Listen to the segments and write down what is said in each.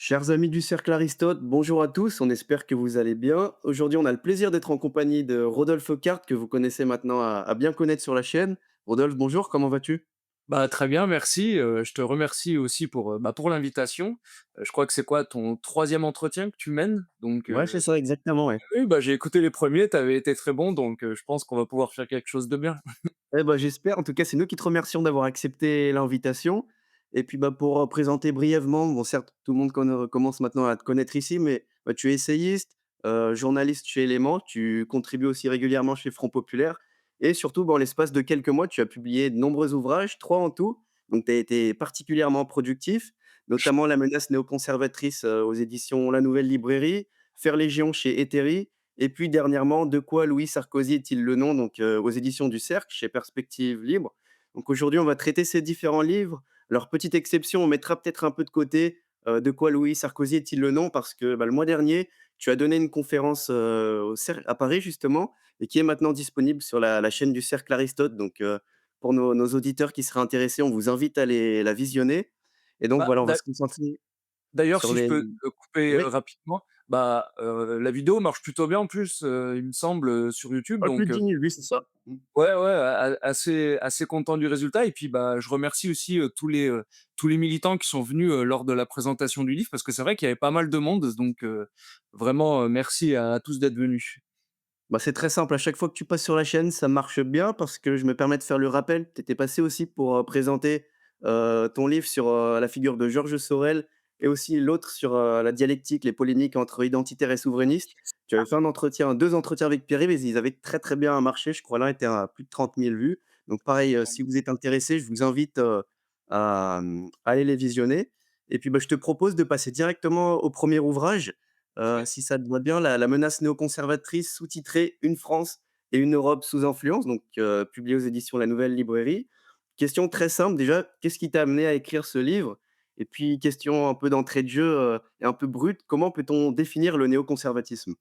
Chers amis du Cercle Aristote, bonjour à tous, on espère que vous allez bien. Aujourd'hui, on a le plaisir d'être en compagnie de Rodolphe Cart, que vous connaissez maintenant à bien connaître sur la chaîne. Rodolphe, bonjour, comment vas-tu? Bah, très bien, merci, je te remercie aussi pour l'invitation. Je crois que c'est quoi ton troisième entretien que tu mènes? Donc, Ouais, c'est ça, exactement, ouais. oui, bah, j'ai écouté les premiers. Tu avais été très bon, donc, je pense qu'on va pouvoir faire quelque chose de bien. Eh ben, j'espère, en tout cas, c'est nous qui te remercions d'avoir accepté l'invitation. Et puis, bah, pour présenter brièvement, bon, certes, tout le monde commence maintenant à te connaître ici, mais bah, tu es essayiste, journaliste chez Élément, tu contribues aussi régulièrement chez Front Populaire. Et surtout, bon, en l'espace de quelques mois, tu as publié de nombreux ouvrages, trois en tout. Donc, tu as été particulièrement productif, notamment La menace néoconservatrice aux éditions La Nouvelle Librairie, Faire Légion chez Eteri, et puis dernièrement, De quoi Louis Sarkozy est-il le nom? Donc, aux éditions du Cercle, chez Perspective Libre. Donc aujourd'hui, on va traiter ces différents livres. Alors, petite exception, on mettra peut-être un peu de côté, De quoi Louis Sarkozy est-il le nom? Parce que, bah, le mois dernier, tu as donné une conférence, au Cercle à Paris justement, et qui est maintenant disponible sur la chaîne du Cercle Aristote. Donc, pour nos auditeurs qui seraient intéressés, on vous invite à la visionner. Et donc Bah, voilà, on va se concentrer d'ailleurs, sur si je les peux te couper, oui, rapidement, la vidéo marche plutôt bien en plus, il me semble, sur YouTube, plus donc de 10 000 vues, c'est ça? Mmh. ouais, ouais, assez content du résultat. Et puis, bah, je remercie aussi, tous les militants qui sont venus, lors de la présentation du livre, parce que c'est vrai qu'il y avait pas mal de monde, donc vraiment, merci à tous d'être venus. Bah, c'est très simple, à chaque fois que tu passes sur la chaîne, ça marche bien parce que je me permets de faire le rappel. Tu étais passé aussi pour, présenter, ton livre sur, la figure de Georges Sorel et aussi l'autre sur, la dialectique, les polémiques entre identitaires et souverainistes. Tu avais fait un entretien, 2 entretiens avec Pierre-Yves et ils avaient très, très bien marché. Je crois l'un était à plus de 30 000 vues. Donc pareil, si vous êtes intéressé, je vous invite, à aller les visionner et puis, bah, je te propose de passer directement au premier ouvrage. Si ça te va bien, la menace néoconservatrice, sous-titré «Une France et une Europe sous influence», donc publié aux éditions La Nouvelle Librairie. Question très simple déjà, qu'est-ce qui t'a amené à écrire ce livre? Et puis question un peu d'entrée de jeu, et un peu brute, comment peut-on définir le néoconservatisme?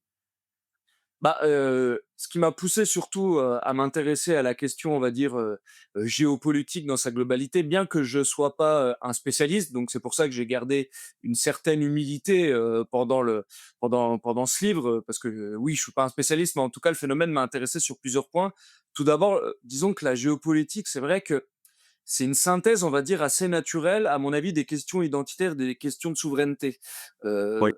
Ce qui m'a poussé surtout, à m'intéresser à la question, on va dire, géopolitique dans sa globalité, bien que je sois pas, un spécialiste, donc c'est pour ça que j'ai gardé une certaine humilité, pendant ce livre, parce que, oui, je suis pas un spécialiste, mais en tout cas, le phénomène m'a intéressé sur plusieurs points. Tout d'abord, disons que la géopolitique, c'est vrai que c'est une synthèse, on va dire, assez naturelle, à mon avis, des questions identitaires, des questions de souveraineté. Oui,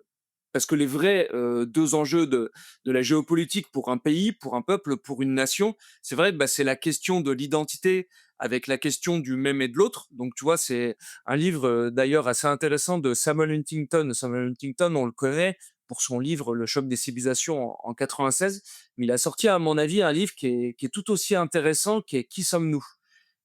Parce que les vrais, 2 enjeux de la géopolitique pour un pays, pour un peuple, pour une nation, c'est vrai, bah, c'est la question de l'identité avec la question du même et de l'autre. Donc tu vois, c'est un livre, d'ailleurs assez intéressant de Samuel Huntington. Samuel Huntington, on le connaît pour son livre «Le choc des civilisations» en 96, mais il a sorti, à mon avis, un livre qui est tout aussi intéressant, qui est «Qui sommes-nous?»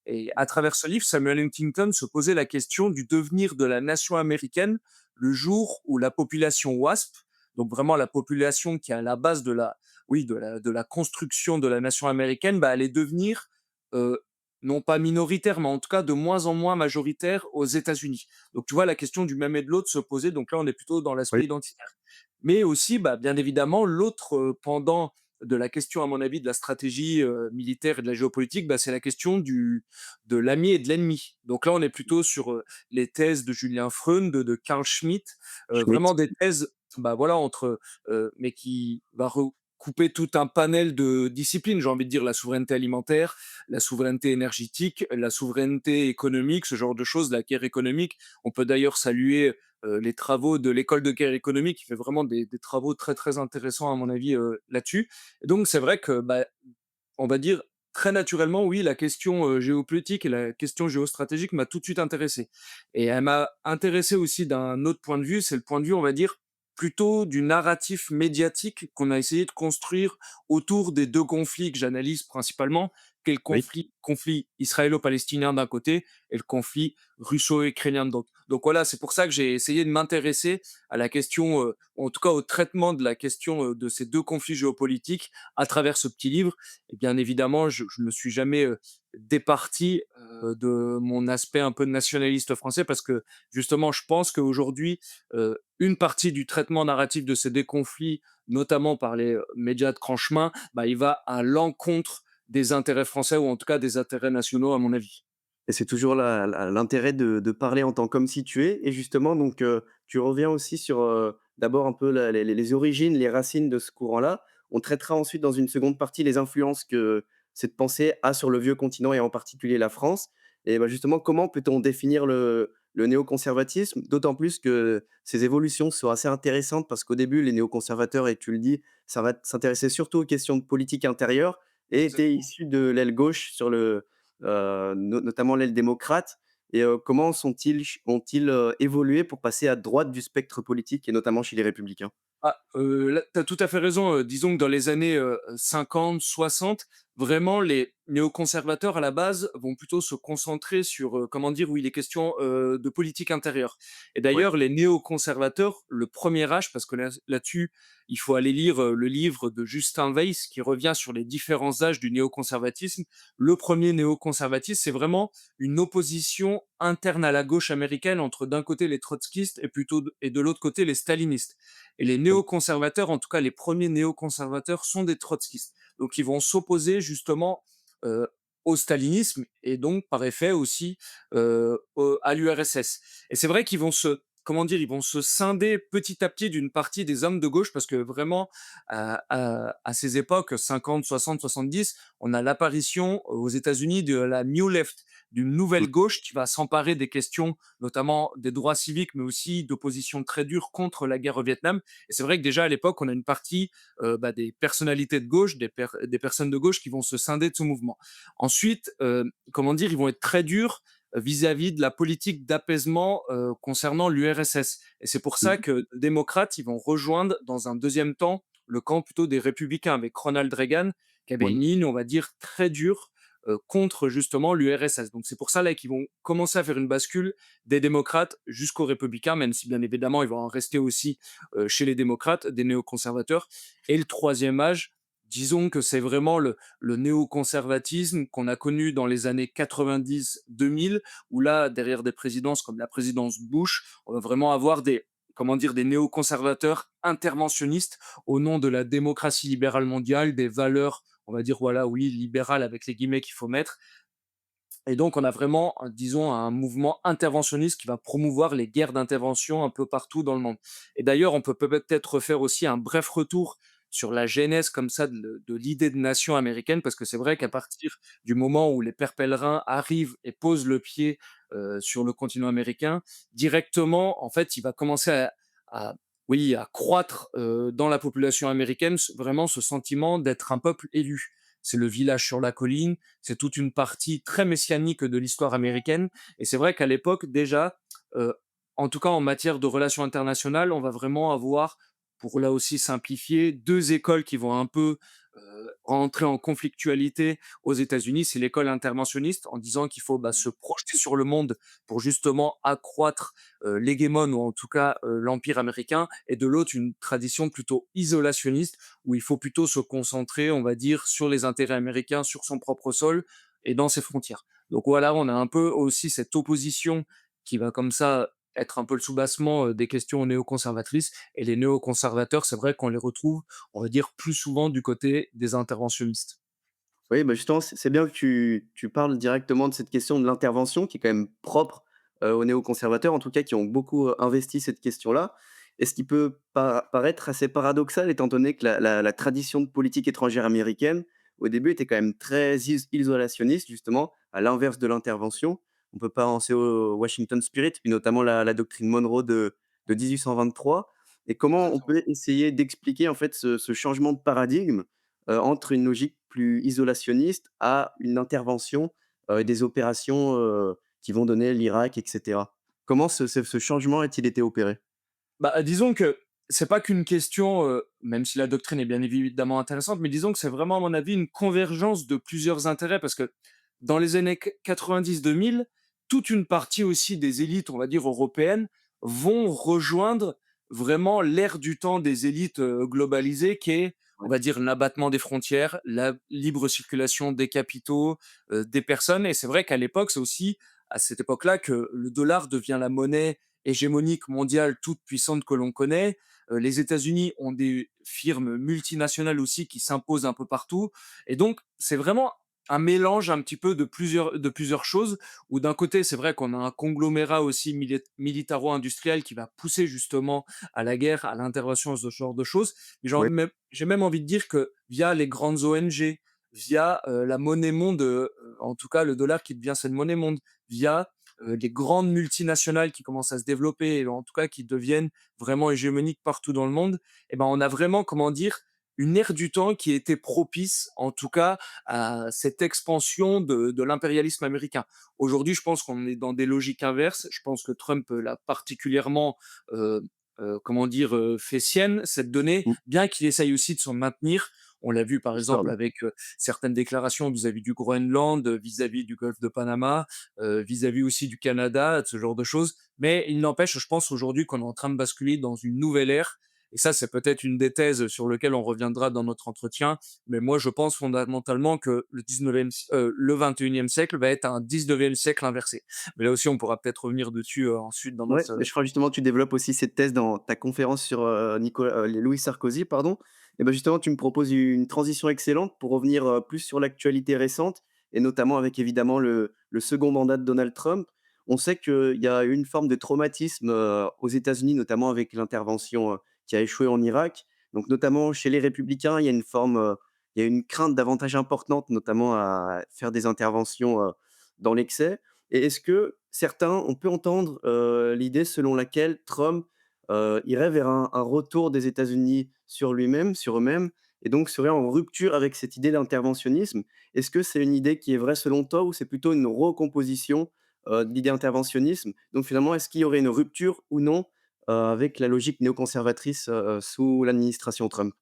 Et à travers ce livre, Samuel Huntington se posait la question du devenir de la nation américaine le jour où la population WASP, donc vraiment la population qui est à la base de la, oui, de la construction de la nation américaine, bah, allait devenir euh, non pas minoritaire, mais en tout cas de moins en moins majoritaire aux États-Unis. Donc tu vois, la question du même et de l'autre se posait. Donc là, on est plutôt dans oui, l'aspect identitaire. Mais aussi, bah, bien évidemment, l'autre pendant de la question, à mon avis, de la stratégie militaire et de la géopolitique, bah, c'est la question de l'ami et de l'ennemi. Donc là, on est plutôt sur les thèses de Julien Freund, de Carl Schmitt, Schmitt. vraiment des thèses, bah voilà, mais qui va recouper tout un panel de disciplines. J'ai envie de dire la souveraineté alimentaire, la souveraineté énergétique, la souveraineté économique, ce genre de choses, la guerre économique. On peut d'ailleurs saluer les travaux de l'école de guerre économique qui fait vraiment des travaux très très intéressants à mon avis là-dessus. Et donc c'est vrai que bah, on va dire très naturellement, oui, la question géopolitique et la question géostratégique m'a tout de suite intéressé. Et elle m'a intéressé aussi d'un autre point de vue, c'est le point de vue, on va dire, plutôt du narratif médiatique qu'on a essayé de construire autour des deux conflits que j'analyse principalement, qu'est le Oui. conflit israélo-palestinien d'un côté et le conflit russo-ukrainien de l'autre. Donc voilà, c'est pour ça que j'ai essayé de m'intéresser à la question, en tout cas au traitement de la question de ces deux conflits géopolitiques à travers ce petit livre. Et bien évidemment, je me suis jamais départi de mon aspect un peu nationaliste français parce que justement, je pense qu'aujourd'hui, une partie du traitement narratif de ces deux conflits, notamment par les médias de grand chemin, bah, il va à l'encontre des intérêts français ou en tout cas des intérêts nationaux, à mon avis. Et c'est toujours l'intérêt de parler en tant qu'homme situé et justement donc tu reviens aussi sur, d'abord un peu la les origines, les racines de ce courant-là. On traitera ensuite dans une seconde partie les influences que cette pensée a sur le vieux continent et en particulier la France et bah, justement comment peut-on définir le néoconservatisme? D'autant plus que ces évolutions sont assez intéressantes parce qu'au début les néoconservateurs et tu le dis, ça va s'intéresser surtout aux questions de politique intérieure et étaient Exactement. issus de l'aile gauche sur le notamment l'aile démocrate et comment ont-ils, évolué pour passer à droite du spectre politique et notamment chez les républicains? Ah, là, tu as tout à fait raison, disons que dans les années, 50-60, vraiment les néoconservateurs à la base vont plutôt se concentrer sur, comment dire? Oui, les questions, de politique intérieure et Ouais. d'ailleurs les néoconservateurs, le premier âge parce que là-dessus, il faut aller lire, le livre de Justin Weiss qui revient sur les différents âges du néoconservatisme. Le premier néoconservatisme, c'est vraiment une opposition interne à la gauche américaine entre d'un côté les trotskistes et de l'autre côté les stalinistes. Et les Oui. néoconservateurs, en tout cas les premiers néoconservateurs, sont des trotskistes. Donc ils vont s'opposer justement euh, au stalinisme et donc par effet aussi à l'URSS. Et c'est vrai qu'ils vont se, comment dire, ils vont se scinder petit à petit d'une partie des hommes de gauche parce que vraiment à ces époques 50, 60, 70, on a l'apparition aux États-Unis de la New Left, d'une Mmh. nouvelle gauche qui va s'emparer des questions notamment des droits civiques, mais aussi d'opposition très dure contre la guerre au Vietnam. Et c'est vrai que déjà à l'époque, on a une partie des personnalités de gauche, des personnes de gauche qui vont se scinder de ce mouvement. Ensuite, comment dire, ils vont être très durs vis-à-vis de la politique d'apaisement concernant l'URSS. Et c'est pour ça Mmh. que les démocrates, ils vont rejoindre dans un deuxième temps le camp plutôt des républicains avec Ronald Reagan, qui avait une Oui. ligne, on va dire, très dure contre justement l'URSS. Donc c'est pour ça là qu'ils vont commencer à faire une bascule des démocrates jusqu'aux républicains, même si bien évidemment il va en rester aussi chez les démocrates, des néoconservateurs. Et le troisième âge, disons que c'est vraiment le néoconservatisme qu'on a connu dans les années 90-2000, où là, derrière des présidences comme la présidence Bush, on va vraiment avoir des, comment dire, des néoconservateurs interventionnistes au nom de la démocratie libérale mondiale, des valeurs, on va dire, voilà, oui, libérales avec les guillemets qu'il faut mettre, et donc, on a vraiment, disons, un mouvement interventionniste qui va promouvoir les guerres d'intervention un peu partout dans le monde. Et d'ailleurs, on peut peut-être faire aussi un bref retour sur la genèse comme ça de l'idée de nation américaine, parce que c'est vrai qu'à partir du moment où les pères pèlerins arrivent et posent le pied sur le continent américain, directement, en fait, il va commencer oui, à croître dans la population américaine vraiment ce sentiment d'être un peuple élu. C'est le village sur la colline, c'est toute une partie très messianique de l'histoire américaine. Et c'est vrai qu'à l'époque, déjà, euh, en tout cas en matière de relations internationales, on va vraiment avoir, pour là aussi simplifier, deux écoles qui vont un peu rentrer en conflictualité aux États-Unis. C'est l'école interventionniste en disant qu'il faut se projeter sur le monde pour justement accroître l'hégémone ou en tout cas l'empire américain, et de l'autre une tradition plutôt isolationniste où il faut plutôt se concentrer, on va dire, sur les intérêts américains, sur son propre sol et dans ses frontières. Donc voilà, on a un peu aussi cette opposition qui va comme ça être un peu le soubassement des questions néoconservatrices. Et les néoconservateurs, c'est vrai qu'on les retrouve, on va dire, plus souvent du côté des interventionnistes. Oui, bah, justement, c'est bien que tu parles directement de cette question de l'intervention qui est quand même propre, aux néoconservateurs, en tout cas qui ont beaucoup, investi cette question-là. Et ce qui peut paraître assez paradoxal étant donné que la tradition de politique étrangère américaine, au début, était quand même très isolationniste justement, à l'inverse de l'intervention. On peut penser au Washington Spirit, puis notamment la doctrine Monroe de 1823 et comment on Exactement. peut essayer d'expliquer en fait ce changement de paradigme entre une logique plus isolationniste à une intervention, et des opérations, qui vont donner l'Irak et cetera. Comment ce changement a-t-il été opéré? Disons que c'est pas qu'une question, même si la doctrine est bien évidemment intéressante, mais disons que c'est vraiment, à mon avis, une convergence de plusieurs intérêts parce que dans les années 90-2000, toute une partie aussi des élites, on va dire européennes, vont rejoindre vraiment l'ère du temps des élites globalisées qui est, on Ouais. va dire, l'abattement des frontières, la libre circulation des capitaux, des personnes. Et c'est vrai qu'à l'époque, c'est aussi à cette époque-là que le dollar devient la monnaie hégémonique mondiale toute puissante que l'on connaît. Les États-Unis ont des firmes multinationales aussi qui s'imposent un peu partout. Et donc, c'est vraiment un mélange un petit peu de plusieurs choses, où d'un côté, c'est vrai qu'on a un conglomérat aussi militaro-industriel qui va pousser justement à la guerre, à l'intervention, ce genre de choses. Mais Oui, j'ai même envie de dire que via les grandes ONG, via, la monnaie monde, en tout cas le dollar qui devient cette monnaie monde, via, les grandes multinationales qui commencent à se développer et en tout cas qui deviennent vraiment hégémoniques partout dans le monde, et ben, on a vraiment, comment dire, une ère du temps qui était propice, en tout cas, à cette expansion de l'impérialisme américain. Aujourd'hui, je pense qu'on est dans des logiques inverses. Je pense que Trump l'a particulièrement, comment dire, fait sienne, cette donnée, mmh, bien qu'il essaye aussi de s'en maintenir. On l'a vu, par j'espère exemple, bien. avec certaines déclarations vis-à-vis du Groenland, vis-à-vis du golfe de Panama, vis-à-vis aussi du Canada, ce genre de choses. Mais il n'empêche, je pense aujourd'hui qu'on est en train de basculer dans une nouvelle ère. Et ça, c'est peut-être une des thèses sur lesquelles on reviendra dans notre entretien, mais moi, je pense fondamentalement que le 21e siècle va être un 19e siècle inversé. Mais là aussi, on pourra peut-être revenir dessus, ensuite dans Ouais, notre, mais je crois justement que tu développes aussi cette thèse dans ta conférence sur, Louis Sarkozy, pardon. Et ben justement, tu me proposes une transition excellente pour revenir, plus sur l'actualité récente et notamment avec évidemment le second mandat de Donald Trump. On sait qu'il y a eu une forme de traumatisme, aux États-Unis, notamment avec l'intervention, qui a échoué en Irak. Donc notamment chez les républicains, il y a une crainte davantage importante, notamment à faire des interventions, dans l'excès. Et est-ce que certains on peut entendre, l'idée selon laquelle Trump, irait vers un retour des États-Unis sur lui-même, sur eux-mêmes et donc serait en rupture avec cette idée d'interventionnisme? Est-ce que c'est une idée qui est vraie selon toi ou c'est plutôt une recomposition, de l'idée interventionnisme? Donc finalement, est-ce qu'il y aurait une rupture ou non, avec la logique néoconservatrice, sous l'administration Trump?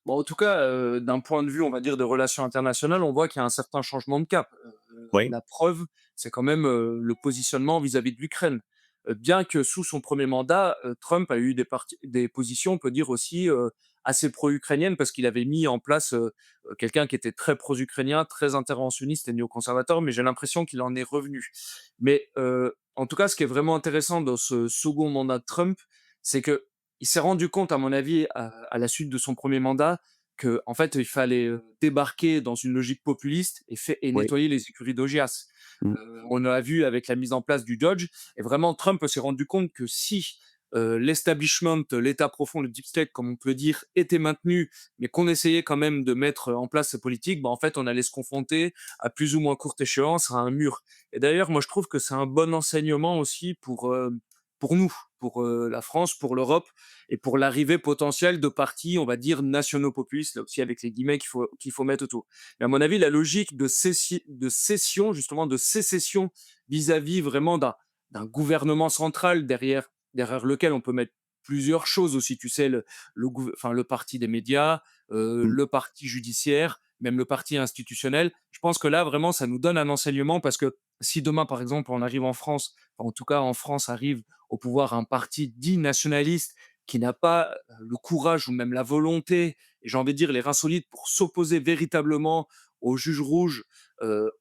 bon, en tout cas, d'un point de vue, on va dire, des relations internationales, on voit qu'il y a un certain changement de cap. Oui. La preuve, c'est quand même, le positionnement vis-à-vis de l'Ukraine. Bien que sous son premier mandat, Trump a eu des positions, on peut dire aussi, assez pro-ukrainiennes parce qu'il avait mis en place, quelqu'un qui était très pro-ukrainien, très interventionniste et néoconservateur, mais j'ai l'impression qu'il en est revenu. Mais, en tout cas, ce qui est vraiment intéressant dans ce second mandat de Trump, c'est que il s'est rendu compte, à mon avis, à la suite de son premier mandat, que en fait, il fallait, débarquer dans une logique populiste et Oui. nettoyer les écuries d'Augias. Mmh. On l'a vu avec la mise en place du Dodge et vraiment Trump s'est rendu compte que si, l'establishment, l'État profond, le deep state, comme on peut dire, était maintenu, mais qu'on essayait quand même de mettre en place ces politiques, bah, en fait, on allait se confronter à plus ou moins courte échéance à un mur. Et d'ailleurs, moi, je trouve que c'est un bon enseignement aussi pour nous, pour, la France, pour l'Europe et pour l'arrivée potentielle de partis, on va dire, nationaux populistes, là aussi avec les guillemets qu'il faut mettre autour. Mais à mon avis, la logique de cession, justement, de sécession vis-à-vis vraiment d'un gouvernement central derrière lequel on peut mettre plusieurs choses aussi, tu sais, enfin, le parti des médias, Mmh. le parti judiciaire, même le parti institutionnel. Je pense que là, vraiment, ça nous donne un enseignement parce que si demain, par exemple, on arrive en France, enfin, en tout cas en France arrive au pouvoir un parti dit nationaliste qui n'a pas le courage ou même la volonté, et j'ai envie de dire les reins solides pour s'opposer véritablement aux juges rouges,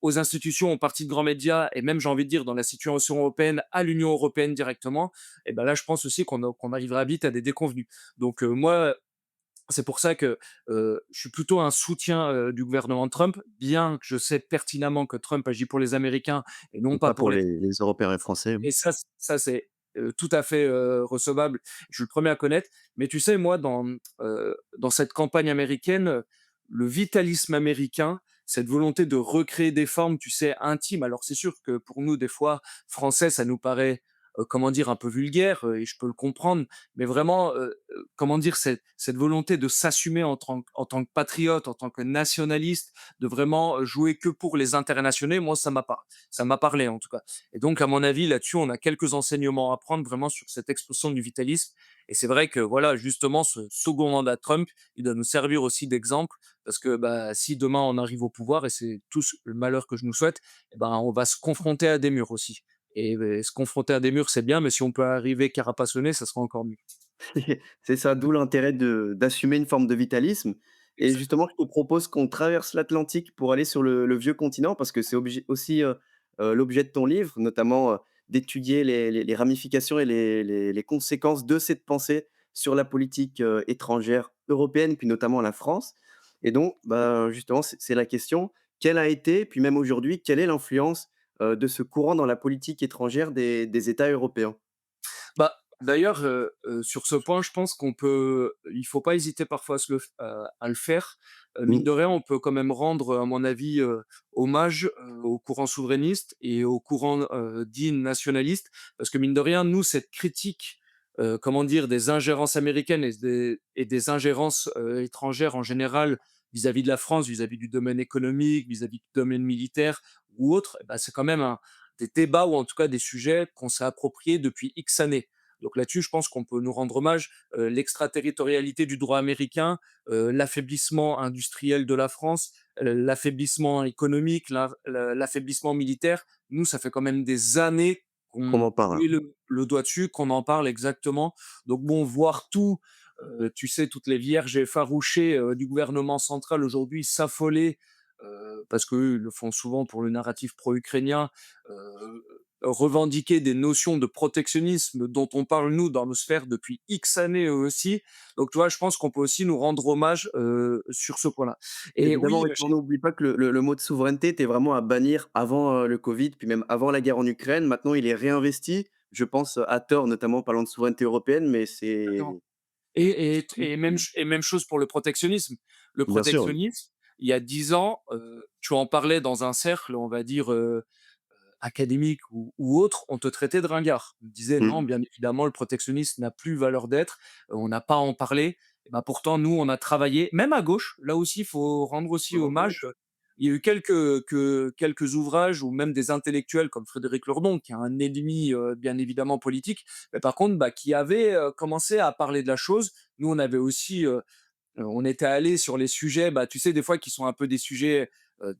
aux institutions, aux partis de grands médias et même, j'ai envie de dire, dans la situation européenne, à l'Union européenne directement, et ben là, je pense aussi qu'on arrivera vite à des déconvenus. Donc moi, c'est pour ça que, je suis plutôt un soutien, du gouvernement Trump, bien que je sais pertinemment que Trump agit pour les Américains et non Et pas pas pour pour les les Européens et Français. et ça c'est, tout à fait, recevable. Je suis le premier à connaître. Mais tu sais, moi, dans cette campagne américaine, le vitalisme américain, cette volonté de recréer des formes, tu sais, intimes. Alors c'est sûr que pour nous, des fois, Français, ça nous paraît, comment dire? Un peu vulgaire, et je peux le comprendre. Mais vraiment, comment dire? Cette volonté de s'assumer en tant que patriote, en tant que nationaliste, de vraiment, jouer que pour les intérêts nationaux, moi, ça m'a parlé en tout cas. Et donc, à mon avis, là-dessus, on a quelques enseignements à prendre vraiment sur cette explosion du vitalisme. Et c'est vrai que, voilà, justement, ce second mandat de Trump, il doit nous servir aussi d'exemple parce que, bah, si demain on arrive au pouvoir, et c'est tout le malheur que je nous souhaite, eh ben, on va se confronter à des murs aussi. Et se confronter à des murs, c'est bien, mais si on peut arriver carapassonné, ça sera encore mieux. C'est ça, d'où l'intérêt de d'assumer une forme de vitalisme et justement, Exactement. je te propose qu'on traverse l'Atlantique pour aller sur le vieux continent parce que c'est objet aussi, l'objet de ton livre, notamment, d'étudier les ramifications et les conséquences de cette pensée sur la politique, étrangère européenne, puis notamment la France et donc, bah, justement, c'est la question, quelle a été, puis même aujourd'hui, quelle est l'influence, de ce courant dans la politique étrangère des États européens? Bah, d'ailleurs, sur ce point, je pense qu'on peut il faut pas hésiter parfois à le faire. Mine Mmh. de rien, on peut quand même rendre, à mon avis, hommage, au courant souverainiste et au courant, dit nationaliste. Parce que mine de rien, nous, cette critique, comment dire, des ingérences américaines et des ingérences, étrangères en général, vis-à-vis de la France, vis-à-vis du domaine économique, vis-à-vis du domaine militaire ou autre, et bah, c'est quand même des débats ou en tout cas des sujets qu'on s'est appropriés depuis X années. Donc là-dessus, je pense qu'on peut nous rendre hommage. L'extraterritorialité du droit américain, l'affaiblissement industriel de la France, l'affaiblissement économique, l'affaiblissement militaire. Nous, ça fait quand même des années Qu'on qu'on en parle. met le doigt dessus, qu'on en parle exactement. Donc bon, voir tout, tu sais, toutes les vierges effarouchées du gouvernement central aujourd'hui s'affoler, parce qu'eux, ils le font souvent pour le narratif pro-ukrainien, revendiquer des notions de protectionnisme dont on parle, nous, dans nos sphères depuis X années, eux aussi. Donc, tu vois, je pense qu'on peut aussi nous rendre hommage, sur ce point-là. Et oui, Évidemment, et puis on n'oublie pas que le mot de souveraineté était vraiment à bannir avant, le covid, puis même avant la guerre en Ukraine. Maintenant, il est réinvesti, je pense, à tort, notamment en parlant de souveraineté européenne, mais exactement. c'est Et même chose pour le protectionnisme. Le bien sûr, oui. protectionnisme, il y a 10 ans, tu en parlais dans un cercle, on va dire, académique ou autre, on te traitait de ringard. On te disait: «Non, Mmh. bien évidemment, le protectionnisme n'a plus valeur d'être, on n'a pas à en parler». Et bah, pourtant, nous, on a travaillé, même à gauche, là aussi, il faut rendre aussi hommage. Il y a eu quelques ouvrages ou même des intellectuels comme Frédéric Lordon, qui est un ennemi, bien évidemment politique, mais par contre, bah, qui avait, commencé à parler de la chose. Nous, on avait aussi, on était allé sur les sujets, bah, tu sais, des fois qui sont un peu des sujets,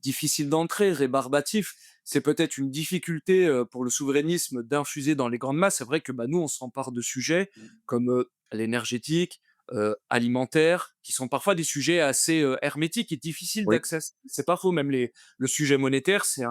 difficiles d'entrée, rébarbatifs. C'est peut-être une difficulté, pour le souverainisme d'infuser dans les grandes masses. C'est vrai que, bah, nous, on s'empare de sujets comme, l'énergétique, alimentaire, qui sont parfois des sujets assez, hermétiques et difficiles Oui, d'accès. C'est pas faux, même le sujet monétaire, c'est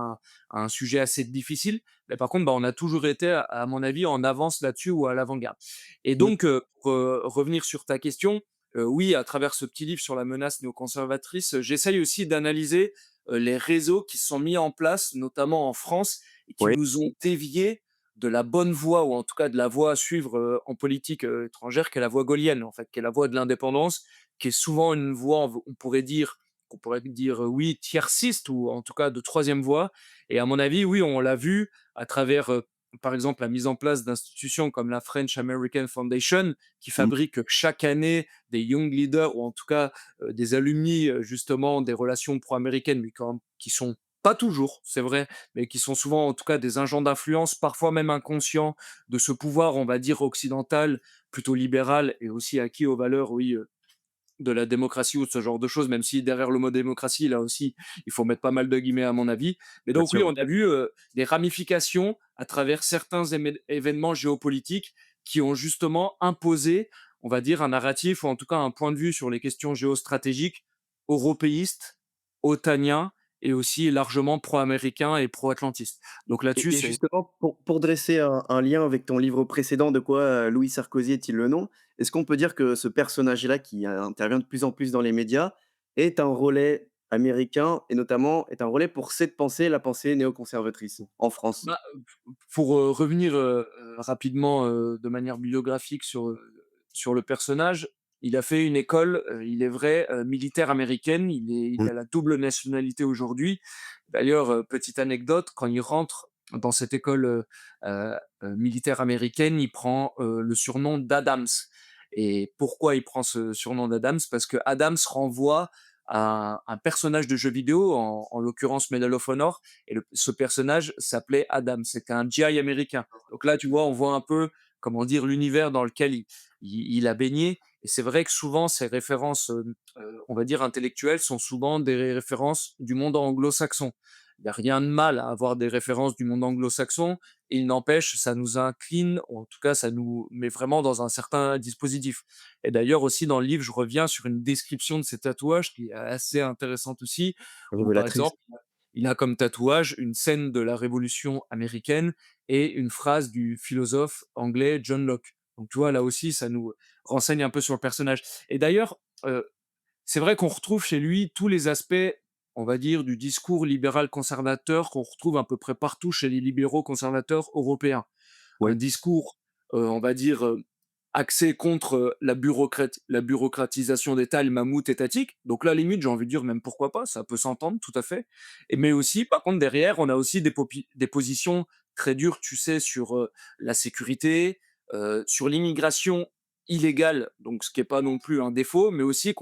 un sujet assez difficile, mais par contre, bah, on a toujours été, à mon avis, en avance là-dessus ou à l'avant-garde. Et mmh, donc, pour, revenir sur ta question, oui, à travers ce petit livre sur la menace néoconservatrice, j'essaye aussi d'analyser, les réseaux qui se sont mis en place, notamment en France, et qui oui, nous ont déviés de la bonne voie ou en tout cas de la voie à suivre, en politique, étrangère, qui est la voie gaullienne, en fait, qui est la voie de l'indépendance, qui est souvent une voie, on pourrait dire, oui, tierciste ou en tout cas de troisième voie. Et à mon avis, oui, on l'a vu à travers, par exemple, la mise en place d'institutions comme la French American Foundation, qui mmh. fabrique chaque année des young leaders ou en tout cas, des alumni, justement des relations pro-américaines, mais quand qui sont pas toujours, c'est vrai, mais qui sont souvent en tout cas des agents d'influence, parfois même inconscients de ce pouvoir, on va dire occidental, plutôt libéral et aussi acquis aux valeurs, oui, de la démocratie ou de ce genre de choses, même si derrière le mot démocratie, là aussi, il faut mettre pas mal de guillemets à mon avis. Mais Bien donc oui, sûr, on oui. a vu, des ramifications à travers certains événements géopolitiques qui ont justement imposé, on va dire, un narratif ou en tout cas un point de vue sur les questions géostratégiques européistes, otanien et aussi largement pro-américain et pro-atlantiste. Donc là-dessus, Et c'est justement, pour dresser un lien avec ton livre précédent, «De quoi, Louis Sarkozy est-il le nom?», est-ce qu'on peut dire que ce personnage-là, qui intervient de plus en plus dans les médias, est un relais américain et notamment est un relais pour cette pensée, la pensée néoconservatrice en France? bah, pour, revenir, rapidement, de manière bibliographique sur le personnage, il a fait une école, il est vrai, militaire américaine. Il Mmh, a la double nationalité aujourd'hui. D'ailleurs, petite anecdote, quand il rentre dans cette école, militaire américaine, il prend, le surnom d'Adams. Et pourquoi il prend ce surnom d'Adams? Parce que Adams renvoie à un personnage de jeu vidéo, en l'occurrence Medal of Honor, et ce personnage s'appelait Adam, c'était un GI américain. Donc là, tu vois, on voit un peu, comment dire, l'univers dans lequel il a baigné. Et c'est vrai que souvent, ces références, on va dire, intellectuelles, sont souvent des références du monde anglo-saxon. Il n'y a rien de mal à avoir des références du monde anglo-saxon, et il n'empêche, ça nous incline, ou en tout cas, ça nous met vraiment dans un certain dispositif. Et d'ailleurs aussi dans le livre, je reviens sur une description de ces tatouages qui est assez intéressante aussi, où par révélatrice. exemple, il a comme tatouage une scène de la Révolution américaine et une phrase du philosophe anglais John Locke. Donc tu vois, là aussi, ça nous renseigne un peu sur le personnage. Et d'ailleurs, c'est vrai qu'on retrouve chez lui tous les aspects, on va dire, du discours libéral conservateur qu'on retrouve à peu près partout chez les libéraux conservateurs européens. Un Oui, discours, on va dire, axé contre, la bureaucratisation d'État et le mammouth étatique. Donc là, limite, j'ai envie de dire même pourquoi pas, ça peut s'entendre tout à fait. Et mais aussi, par contre, derrière, on a aussi des positions très dures, tu sais, sur, la sécurité, sur l'immigration illégale, donc ce qui est pas non plus un défaut, mais aussi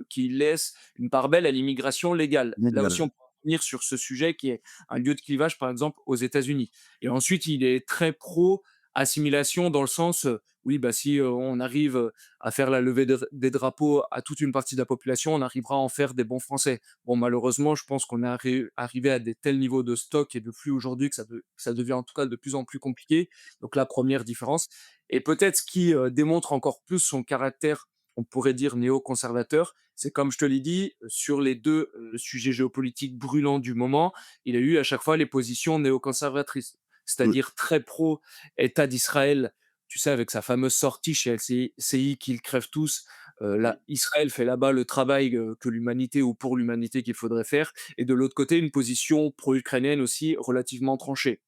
qui laisse une part belle à l'immigration légale. Là aussi, légal. on peut revenir sur ce sujet qui est un lieu de clivage, par exemple, aux États-Unis. Et ensuite, il est très pro assimilation dans le sens, oui, bah, si, on arrive, à faire la levée des drapeaux à toute une partie de la population, on arrivera à en faire des bons Français. Bon, malheureusement, je pense qu'on est arrivé à des tels niveaux de stock et de flux aujourd'hui que ça devient en tout cas de plus en plus compliqué. Donc la première différence et peut-être ce qui, démontre encore plus son caractère, on pourrait dire néoconservateur, c'est comme je te l'ai dit, sur les 2 sujets géopolitiques brûlants du moment, il a eu à chaque fois les positions néoconservatrices, Mmh, c'est-à-dire très pro État d'Israël, tu sais, avec sa fameuse sortie chez LCI qu'ils crèvent tous. oui. Là, Israël fait là-bas le travail que l'humanité ou pour l'humanité qu'il faudrait faire. Et de l'autre côté, une position pro-ukrainienne aussi relativement tranchée.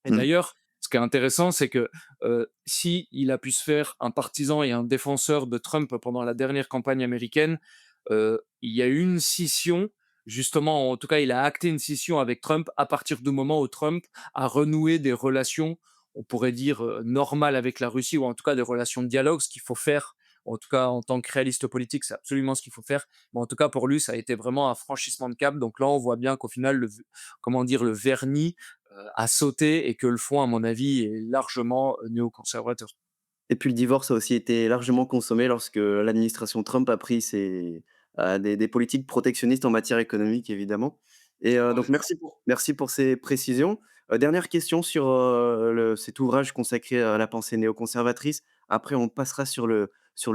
Et Mmh, d'ailleurs, ce qui est intéressant, c'est que si il a pu se faire un partisan et un défenseur de Trump pendant la dernière campagne américaine, il y a eu une scission, justement, en tout cas, il a acté une scission avec Trump à partir du moment où Trump a renoué des relations, on pourrait dire, normales avec la Russie ou en tout cas des relations de dialogue, ce qu'il faut faire. En tout cas, en tant que réaliste politique, c'est absolument ce qu'il faut faire. Mais en tout cas, pour lui, ça a été vraiment un franchissement de cap. Donc là, on voit bien qu'au final, comment dire, le vernis a sauté et que le fond, à mon avis, est largement néoconservateur. et puis le divorce a aussi été largement consommé lorsque l'administration Trump a pris des politiques protectionnistes en matière économique, évidemment. Et Ouais. donc merci pour ces précisions. Dernière question sur, cet ouvrage consacré à la pensée néoconservatrice. Après, on passera sur le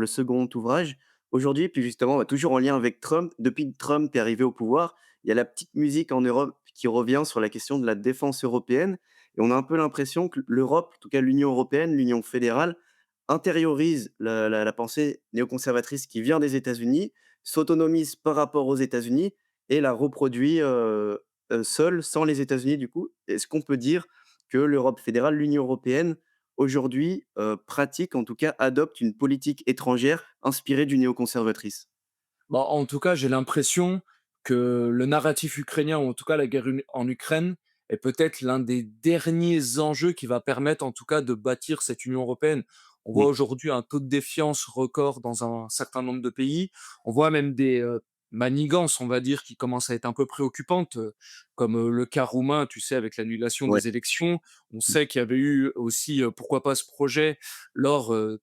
second ouvrage. Aujourd'hui, puis justement, bah, toujours en lien avec Trump, depuis que Trump est arrivé au pouvoir, il y a la petite musique en Europe qui revient sur la question de la défense européenne et on a un peu l'impression que l'Europe, en tout cas l'Union européenne, l'Union fédérale, intériorise la pensée néoconservatrice qui vient des États-Unis, s'autonomise par rapport aux États-Unis et la reproduit, seule, sans les États-Unis du coup. Est-ce qu'on peut dire que l'Europe fédérale, l'Union européenne, aujourd'hui, pratique, en tout cas adopte une politique étrangère inspirée du néoconservatrice? Bah, en tout cas, j'ai l'impression que le narratif ukrainien, ou en tout cas la guerre en Ukraine, est peut-être l'un des derniers enjeux qui va permettre, en tout cas, de bâtir cette Union européenne. On voit Mmh, aujourd'hui un taux de défiance record dans un certain nombre de pays. On voit même des manigances, on va dire, qui commencent à être un peu préoccupantes, comme le cas roumain, tu sais, avec l'annulation ouais. des élections. On Mmh, sait qu'il y avait eu aussi, pourquoi pas, ce projet lors euh,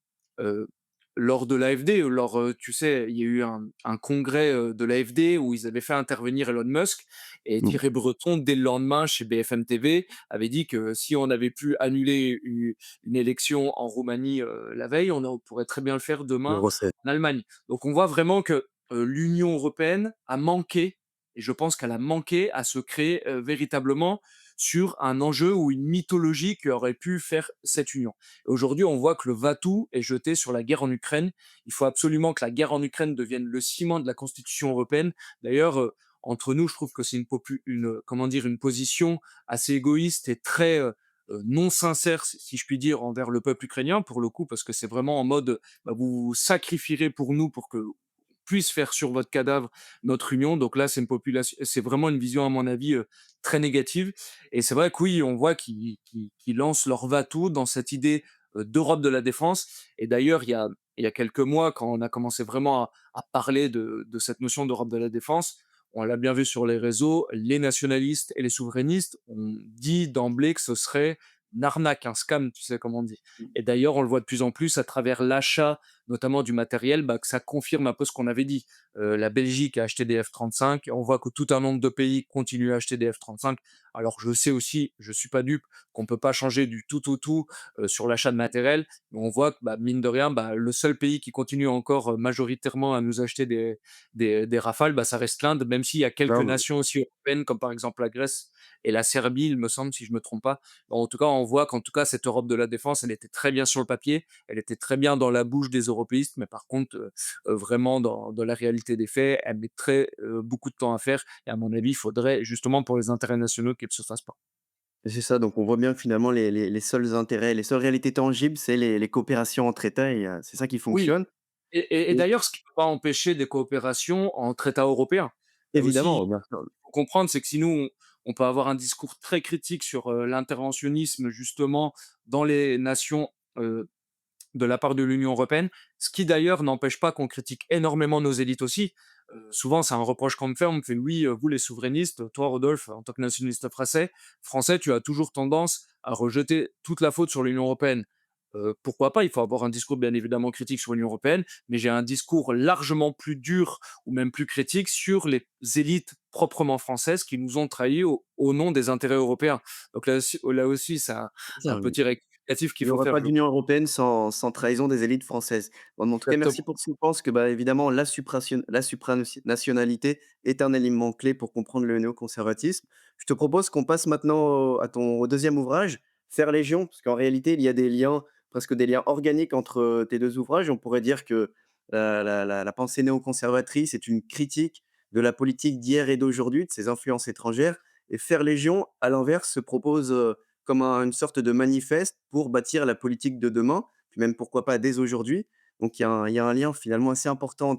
lors de l'AfD, lors, tu sais, il y a eu un congrès, de l'AfD où ils avaient fait intervenir Elon Musk et mmh. Thierry Breton, dès le lendemain, chez BFM TV, avait dit que si on avait pu annuler une élection en Roumanie, la veille, on pourrait très bien le faire Le demain recette. en Allemagne. Donc on voit vraiment que, l'Union européenne a manqué et je pense qu'elle a manqué à se créer, véritablement sur un enjeu ou une mythologie qui aurait pu faire cette union. Aujourd'hui, on voit que le va-tout est jeté sur la guerre en Ukraine. Il faut absolument que la guerre en Ukraine devienne le ciment de la Constitution européenne. D'ailleurs, entre nous, je trouve que c'est comment dire, une position assez égoïste et très non sincère, si je puis dire, envers le peuple ukrainien, pour le coup, parce que c'est vraiment en mode, bah, vous vous sacrifierez pour nous, pour que puisse faire sur votre cadavre notre union. Donc là, c'est vraiment une vision, à mon avis, très négative. Et c'est vrai que oui, on voit qu'ils lancent leur va-tout dans cette idée d'Europe de la défense. Et d'ailleurs, il y a quelques mois, quand on a commencé vraiment à parler de cette notion d'Europe de la défense, on l'a bien vu sur les réseaux, les nationalistes et les souverainistes ont dit d'emblée que ce serait une arnaque, un scam, tu sais comment on dit. Et d'ailleurs, on le voit de plus en plus à travers l'achat, notamment du matériel, bah, que ça confirme un peu ce qu'on avait dit. La Belgique a acheté des F-35, on voit que tout un nombre de pays continuent à acheter des F-35. Alors je sais aussi, je suis pas dupe, qu'on peut pas changer du tout au tout sur l'achat de matériel, mais on voit que, bah, mine de rien, bah, le seul pays qui continue encore majoritairement à nous acheter des Rafales, bah, ça reste l'Inde, même s'il y a quelques Grave. nations aussi européennes, comme par exemple la Grèce et la Serbie, il me semble, si je me trompe pas. En tout cas, on voit qu'en tout cas, cette Europe de la défense, elle était très bien sur le papier, elle était très bien dans la bouche des Européens européiste, mais par contre, vraiment dans la réalité des faits, elle mettrait, beaucoup de temps à faire et à mon avis, il faudrait justement pour les intérêts nationaux qu'elle ne se fasse pas. Et c'est ça, donc on voit bien que finalement les seuls intérêts, les seules réalités tangibles, c'est les coopérations entre États et c'est ça qui Oui. fonctionne Et et d'ailleurs, ce qui ne peut pas empêcher des coopérations entre États européens. Là aussi, évidemment, bien sûr. faut comprendre, c'est que si nous, on peut avoir un discours très critique sur, l'interventionnisme justement dans les nations, de la part de l'Union européenne, ce qui d'ailleurs n'empêche pas qu'on critique énormément nos élites aussi. Souvent, c'est un reproche qu'on me fait, on me fait: «Oui, vous les souverainistes, toi Rodolphe, en tant que nationaliste français, tu as toujours tendance à rejeter toute la faute sur l'Union européenne». Pourquoi pas? Il faut avoir un discours bien évidemment critique sur l'Union européenne, mais j'ai un discours largement plus dur ou même plus critique sur les élites proprement françaises qui nous ont trahis au nom des intérêts européens. Donc là aussi, c'est C'est un ça, oui. petit rectificatif Il qu'il n'y faut aurait faire, pas je d'Union européenne sans trahison des élites françaises. Bon, mais en tout cas, merci exactement. pour ce que tu penses que, bah, évidemment, la supranationalité est un élément clé pour comprendre le néoconservatisme. Je te propose qu'on passe maintenant au 2e ouvrage, Faire légion, parce qu'en réalité, il y a des liens, presque des liens organiques entre, tes 2 ouvrages. On pourrait dire que la pensée néoconservatrice est une critique de la politique d'hier et d'aujourd'hui, de ses influences étrangères et Faire légion, à l'inverse, se propose, comme une sorte de manifeste pour bâtir la politique de demain, puis même pourquoi pas dès aujourd'hui. Donc il y a un lien finalement assez important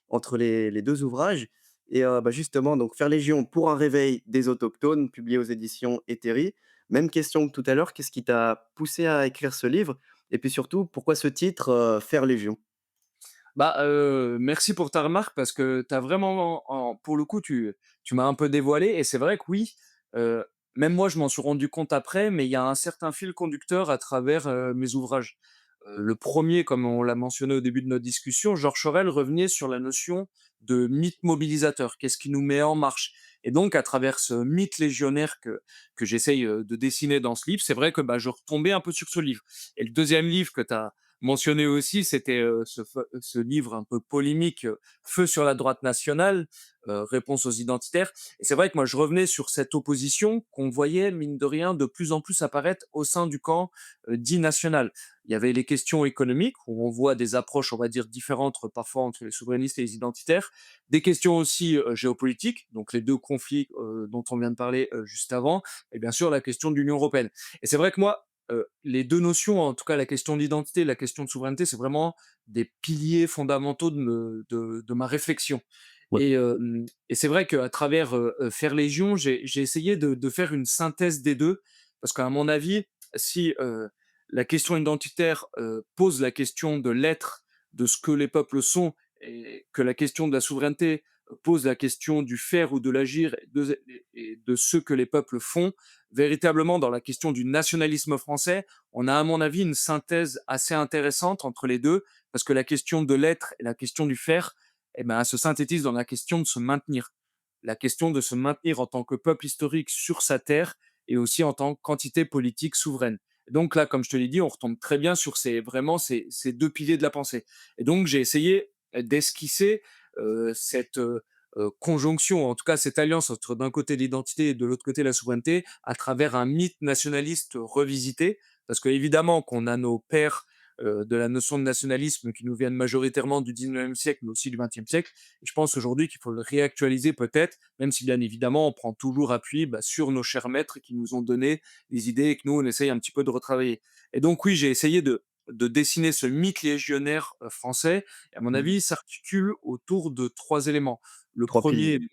entre les 2 ouvrages et bah, justement donc Faire légion pour un réveil des autochtones, publié aux éditions Hétairie. Même question que tout à l'heure, qu'est-ce qui t'a poussé à écrire ce livre? Et puis surtout, pourquoi ce titre, Faire légion? Bah, merci pour ta remarque parce que tu as vraiment pour le coup, tu m'as un peu dévoilé et c'est vrai que oui, heu, même moi je m'en suis rendu compte après, mais il y a un certain fil conducteur à travers, mes ouvrages. Le premier, comme on l'a mentionné au début de notre discussion, Georges Sorel revenait sur la notion de mythe mobilisateur. Qu'est-ce qui nous met en marche? Et donc à travers ce mythe légionnaire que j'essaye, de dessiner dans ce livre, c'est vrai que, bah, je retombais un peu sur ce livre. Et le deuxième livre que tu as mentionné aussi, c'était, ce livre un peu polémique, Feu sur la droite nationale, réponse aux identitaires. Et c'est vrai que moi je revenais sur cette opposition qu'on voyait mine de rien de plus en plus apparaître au sein du camp, dit national. Il y avait les questions économiques, où on voit des approches, on va dire, différentes parfois entre les souverainistes et les identitaires. Des questions aussi géopolitiques, donc les deux conflits dont on vient de parler juste avant, et bien sûr la question de l'Union européenne. Et c'est vrai que moi, les deux notions, en tout cas la question d'identité et la question de souveraineté, c'est vraiment des piliers fondamentaux de ma réflexion. Ouais. Et c'est vrai qu'à travers Faire Légion, j'ai essayé de faire une synthèse des deux, parce qu'à mon avis, si la question identitaire pose la question de l'être, de ce que les peuples sont, et que la question de la souveraineté pose la question du faire ou de l'agir et de ce que les peuples font, véritablement dans la question du nationalisme français, on a à mon avis une synthèse assez intéressante entre les deux, parce que la question de l'être et la question du faire, eh ben, elle se synthétise dans la question de se maintenir. La question de se maintenir en tant que peuple historique sur sa terre et aussi en tant qu'entité politique souveraine. Donc là, comme je te l'ai dit, on retombe très bien sur ces deux piliers de la pensée. Et donc j'ai essayé d'esquisser cette conjonction, en tout cas cette alliance entre d'un côté l'identité et de l'autre côté la souveraineté, à travers un mythe nationaliste revisité, parce que évidemment qu'on a nos pères de la notion de nationalisme qui nous viennent majoritairement du 19e siècle, mais aussi du 20e siècle. Et je pense aujourd'hui qu'il faut le réactualiser peut-être, même si bien évidemment on prend toujours appui bah, sur nos chers maîtres qui nous ont donné des idées et que nous on essaye un petit peu de retravailler. Et donc oui, j'ai essayé de dessiner ce mythe légionnaire français. Et à mon Mmh. avis, il s'articule autour de trois éléments. Le 3 premier, piliers.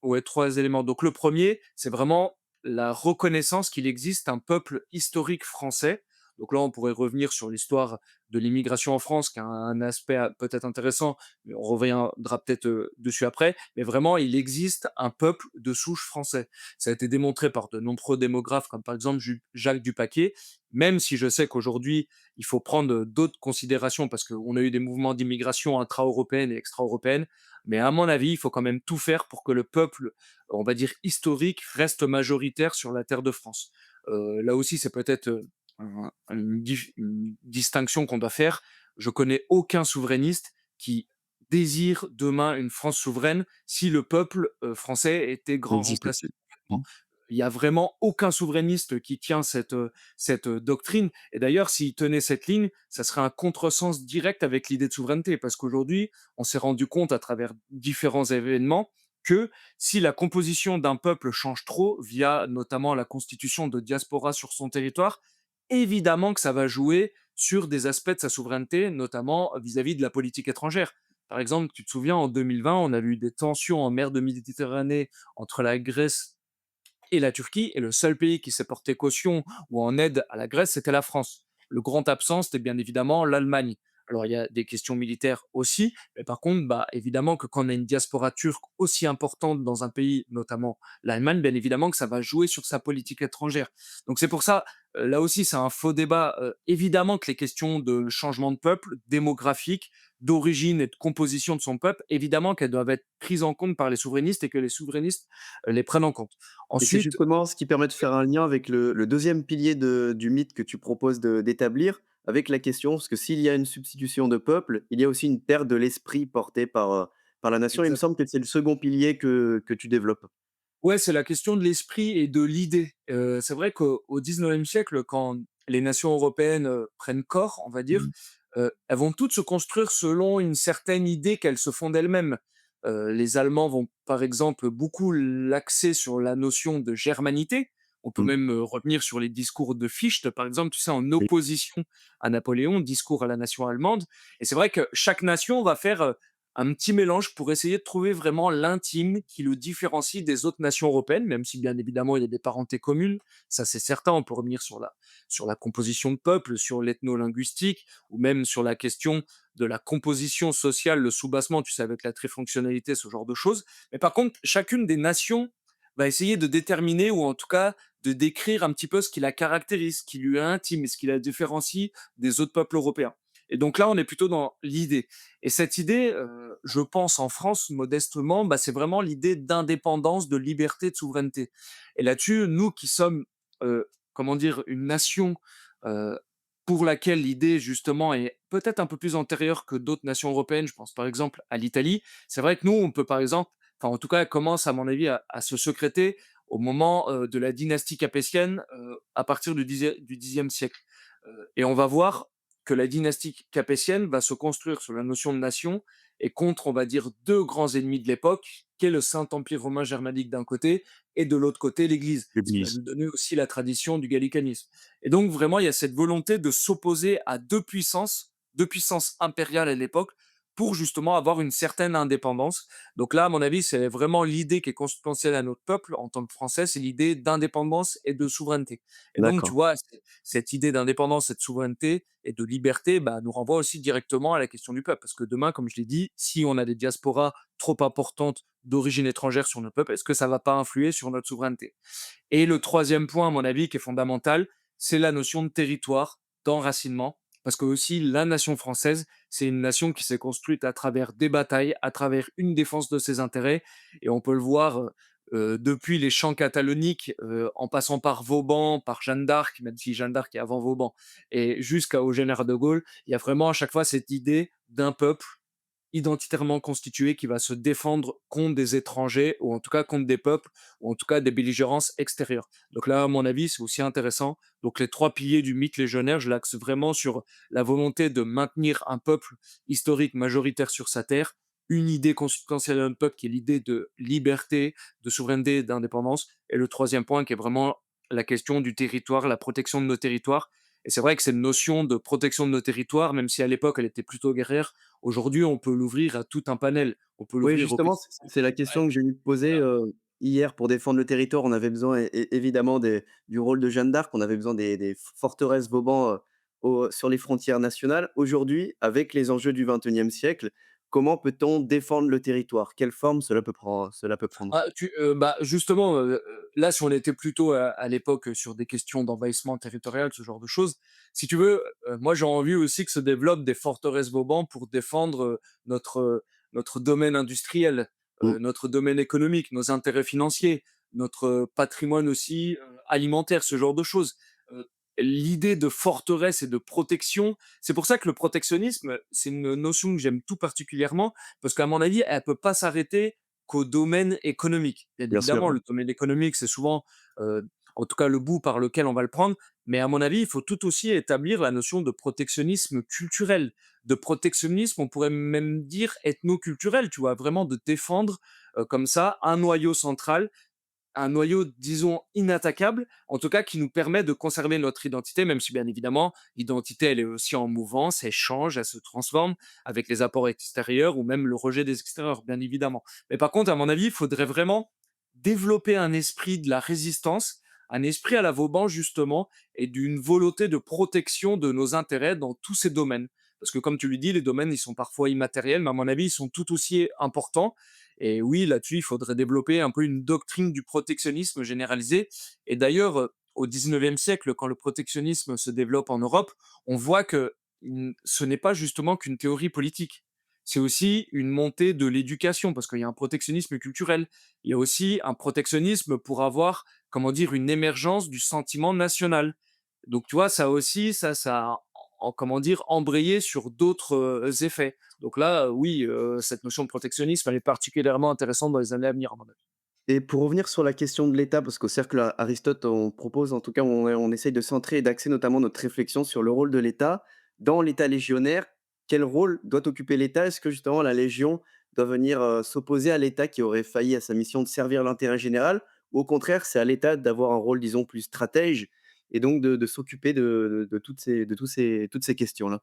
ouais, 3 éléments. Donc le premier, c'est vraiment la reconnaissance qu'il existe un peuple historique français. Donc là, on pourrait revenir sur l'histoire de l'immigration en France, qui a un aspect peut-être intéressant, mais on reviendra peut-être dessus après. Mais vraiment, il existe un peuple de souche français. Ça a été démontré par de nombreux démographes, comme par exemple Jacques Dupaquier, même si je sais qu'aujourd'hui, il faut prendre d'autres considérations, parce qu'on a eu des mouvements d'immigration intra-européenne et extra-européenne. Mais à mon avis, il faut quand même tout faire pour que le peuple, on va dire historique, reste majoritaire sur la terre de France. Là aussi, c'est peut-être une distinction qu'on doit faire. Je connais aucun souverainiste qui désire demain une France souveraine si le peuple français était grand N'existe remplacé. plus. Mmh. il y a vraiment aucun souverainiste qui tient cette doctrine. Et d'ailleurs, s'il tenait cette ligne, ça serait un contresens direct avec l'idée de souveraineté, parce qu'aujourd'hui, on s'est rendu compte à travers différents événements que si la composition d'un peuple change trop, via notamment la constitution de diaspora sur son territoire, évidemment que ça va jouer sur des aspects de sa souveraineté, notamment vis-à-vis de la politique étrangère. Par exemple, tu te souviens, en 2020, on a eu des tensions en mer de Méditerranée entre la Grèce et la Turquie, et le seul pays qui s'est porté caution ou en aide à la Grèce, c'était la France. Le grand absent, c'était bien évidemment l'Allemagne. Alors, il y a des questions militaires aussi, mais par contre, bah, évidemment que quand on a une diaspora turque aussi importante dans un pays, notamment l'Allemagne, bien évidemment que ça va jouer sur sa politique étrangère. Donc c'est pour ça, là aussi, c'est un faux débat. Évidemment que les questions de changement de peuple, démographique, d'origine et de composition de son peuple, évidemment qu'elles doivent être prises en compte par les souverainistes et que les souverainistes les prennent en compte. Et c'est Ensuite, justement ce qui permet de faire un lien avec le 2e pilier du mythe que tu proposes d'établir, avec la question parce que s'il y a une substitution de peuple, il y a aussi une perte de l'esprit porté par la nation. Il me exact. semble que c'est le second pilier que tu développes. Ouais, c'est la question de l'esprit et de l'idée. C'est vrai qu'au 19e siècle, quand les nations européennes, prennent corps, on va dire, Mmh. elles vont toutes se construire selon une certaine idée qu'elles se font d'elles-mêmes. Les Allemands vont, par exemple, beaucoup l'axer sur la notion de germanité. On peut Mmh. même, revenir sur les discours de Fichte, par exemple, tu sais, en Oui. opposition à Napoléon, discours à la nation allemande. Et c'est vrai que chaque nation va faire, un petit mélange pour essayer de trouver vraiment l'intime qui le différencie des autres nations européennes, même si bien évidemment il y a des parentés communes, ça c'est certain. On peut revenir sur la composition de peuple, sur l'ethno-linguistique, ou même sur la question de la composition sociale, le soubassement, tu sais, avec la trifonctionnalité, ce genre de choses. Mais par contre, chacune des nations va essayer de déterminer, ou en tout cas de décrire un petit peu ce qui la caractérise, ce qui lui est intime, et ce qui la différencie des autres peuples européens. Et donc là, on est plutôt dans l'idée. Et cette idée, je pense en France, modestement, bah, c'est vraiment l'idée d'indépendance, de liberté, de souveraineté. Et là-dessus, nous qui sommes, comment dire, une nation, heu, pour laquelle l'idée justement est peut-être un peu plus antérieure que d'autres nations européennes, je pense par exemple à l'Italie. C'est vrai que nous, on peut par exemple, enfin en tout cas, elle commence à mon avis à se sécréter au moment, de la dynastie capétienne, à partir du 10e siècle. Et on va voir que la dynastie capétienne va se construire sur la notion de nation et contre, on va dire, 2 grands ennemis de l'époque, qu'est le Saint-Empire romain germanique d'un côté et de l'autre côté l'Église, ce qui va L'église. nous donner aussi la tradition du gallicanisme. Et donc vraiment, il y a cette volonté de s'opposer à 2 puissances impériales à l'époque, pour justement avoir une certaine indépendance. Donc là, à mon avis, c'est vraiment l'idée qui est consubstantielle à notre peuple en tant que Français, c'est l'idée d'indépendance et de souveraineté. Et donc, tu D'accord. vois, cette idée d'indépendance et de souveraineté et de liberté, bah, nous renvoie aussi directement à la question du peuple. Parce que demain, comme je l'ai dit, si on a des diasporas trop importantes d'origine étrangère sur notre peuple, est-ce que ça va pas influer sur notre souveraineté? Et le troisième point, à mon avis, qui est fondamental, c'est la notion de territoire, d'enracinement. Parce que aussi, la nation française, c'est une nation qui s'est construite à travers des batailles, à travers une défense de ses intérêts. Et on peut le voir depuis les champs cataloniques, en passant par Vauban, par Jeanne d'Arc, même si Jeanne d'Arc est avant Vauban, et jusqu'au général de Gaulle, il y a vraiment à chaque fois cette idée d'un peuple identitairement constitué qui va se défendre contre des étrangers, ou en tout cas contre des peuples, ou en tout cas des belligérances extérieures. Donc là, à mon avis, c'est aussi intéressant. Donc les 3 piliers du mythe légionnaire, je l'axe vraiment sur la volonté de maintenir un peuple historique majoritaire sur sa terre, une idée consubstantielle d'un peuple qui est l'idée de liberté, de souveraineté et d'indépendance, et le troisième point qui est vraiment la question du territoire, la protection de nos territoires. Et c'est vrai que cette notion de protection de nos territoires, même si à l'époque elle était plutôt guerrière, aujourd'hui on peut l'ouvrir à tout un panel. On peut Oui, l'ouvrir aux justement, questions c'est la culturelles. question que j'ai voulu te poser, hier pour défendre le territoire. On avait besoin évidemment du rôle de Jeanne d'Arc, on avait besoin des forteresses Vauban, sur les frontières nationales. Aujourd'hui, avec les enjeux du 21e siècle, comment peut-on défendre le territoire? Quelle forme cela peut prendre? Bah, justement, là, si on était plutôt à l'époque, sur des questions d'envahissement territorial, ce genre de choses, si tu veux, moi j'ai envie aussi que se développent des forteresses Vauban pour défendre, notre domaine industriel, Mmh. notre domaine économique, nos intérêts financiers, notre patrimoine aussi, alimentaire, ce genre de choses. Heu, L'idée de forteresse et de protection, c'est pour ça que le protectionnisme, c'est une notion que j'aime tout particulièrement, parce qu'à mon avis, elle peut pas s'arrêter qu'au domaine économique. Bien Bien sûr, évidemment, ouais. le domaine économique, c'est souvent, en tout cas le bout par lequel on va le prendre, mais à mon avis, il faut tout aussi établir la notion de protectionnisme culturel, de protectionnisme, on pourrait même dire ethno-culturel, tu vois? Vraiment de défendre, comme ça, un noyau central, un noyau, disons, inattaquable, en tout cas qui nous permet de conserver notre identité, même si bien évidemment, l'identité, elle est aussi en mouvance, elle change, elle se transforme avec les apports extérieurs ou même le rejet des extérieurs, bien évidemment. Mais par contre, à mon avis, il faudrait vraiment développer un esprit de la résistance, un esprit à la Vauban, justement, et d'une volonté de protection de nos intérêts dans tous ces domaines. Parce que comme tu le dis, les domaines, ils sont parfois immatériels, mais à mon avis, ils sont tout aussi importants. Et oui, là-dessus, il faudrait développer un peu une doctrine du protectionnisme généralisé. Et d'ailleurs, au 19e siècle, quand le protectionnisme se développe en Europe, on voit que ce n'est pas justement qu'une théorie politique. C'est aussi une montée de l'éducation, parce qu'il y a un protectionnisme culturel. Il y a aussi un protectionnisme pour avoir, comment dire, une émergence du sentiment national. Donc, tu vois, ça aussi, ça a, comment dire, embrayé sur d'autres effets. Donc là, oui, cette notion de protectionnisme, elle est particulièrement intéressante dans les années à venir, à mon avis. Et pour revenir sur la question de l'État, parce qu'au cercle Aristote, on propose, en tout cas, on essaye de centrer et d'axer notamment notre réflexion sur le rôle de l'État. Dans l'État légionnaire, quel rôle doit occuper l'État? Est-ce que justement la Légion doit venir, s'opposer à l'État qui aurait failli à sa mission de servir l'intérêt général? Ou au contraire, c'est à l'État d'avoir un rôle, disons, plus stratège et donc de s'occuper de toutes ces questions-là?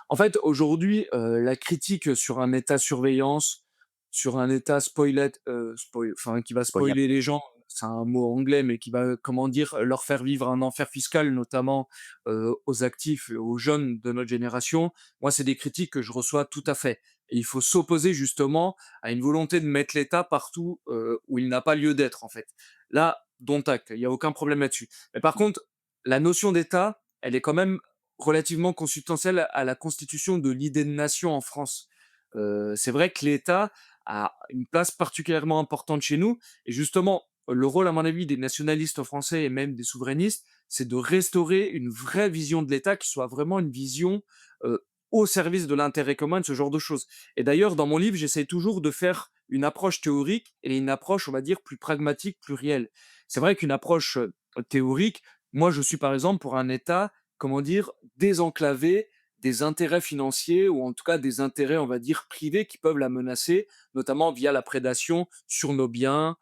En fait, aujourd'hui, la critique sur un État surveillance, sur un État enfin, qui va Regarde. spoiler les gens, c'est un mot anglais, mais qui va, comment dire, leur faire vivre un enfer fiscal, notamment, aux actifs et aux jeunes de notre génération. Moi, c'est des critiques que je reçois tout à fait. Et il faut s'opposer justement à une volonté de mettre l'État partout, où il n'a pas lieu d'être, en fait. Là, dont acte, il y a aucun problème là-dessus. Mais par contre, la notion d'État, elle est quand même relativement consubstantielle à la constitution de l'idée de nation en France. C'est vrai que l'État a une place particulièrement importante chez nous et justement, le rôle à mon avis des nationalistes français et même des souverainistes, c'est de restaurer une vraie vision de l'État qui soit vraiment une vision, heu, au service de l'intérêt commun, de ce genre de choses. Et d'ailleurs, dans mon livre, j'essaie toujours de faire une approche théorique et une approche, on va dire, plus pragmatique, plus réelle. C'est vrai qu'une approche, théorique, moi je suis par exemple pour un État, comment dire, désenclaver des intérêts financiers ou en tout cas des intérêts, on va dire, privés qui peuvent la menacer, notamment via la prédation sur nos biens,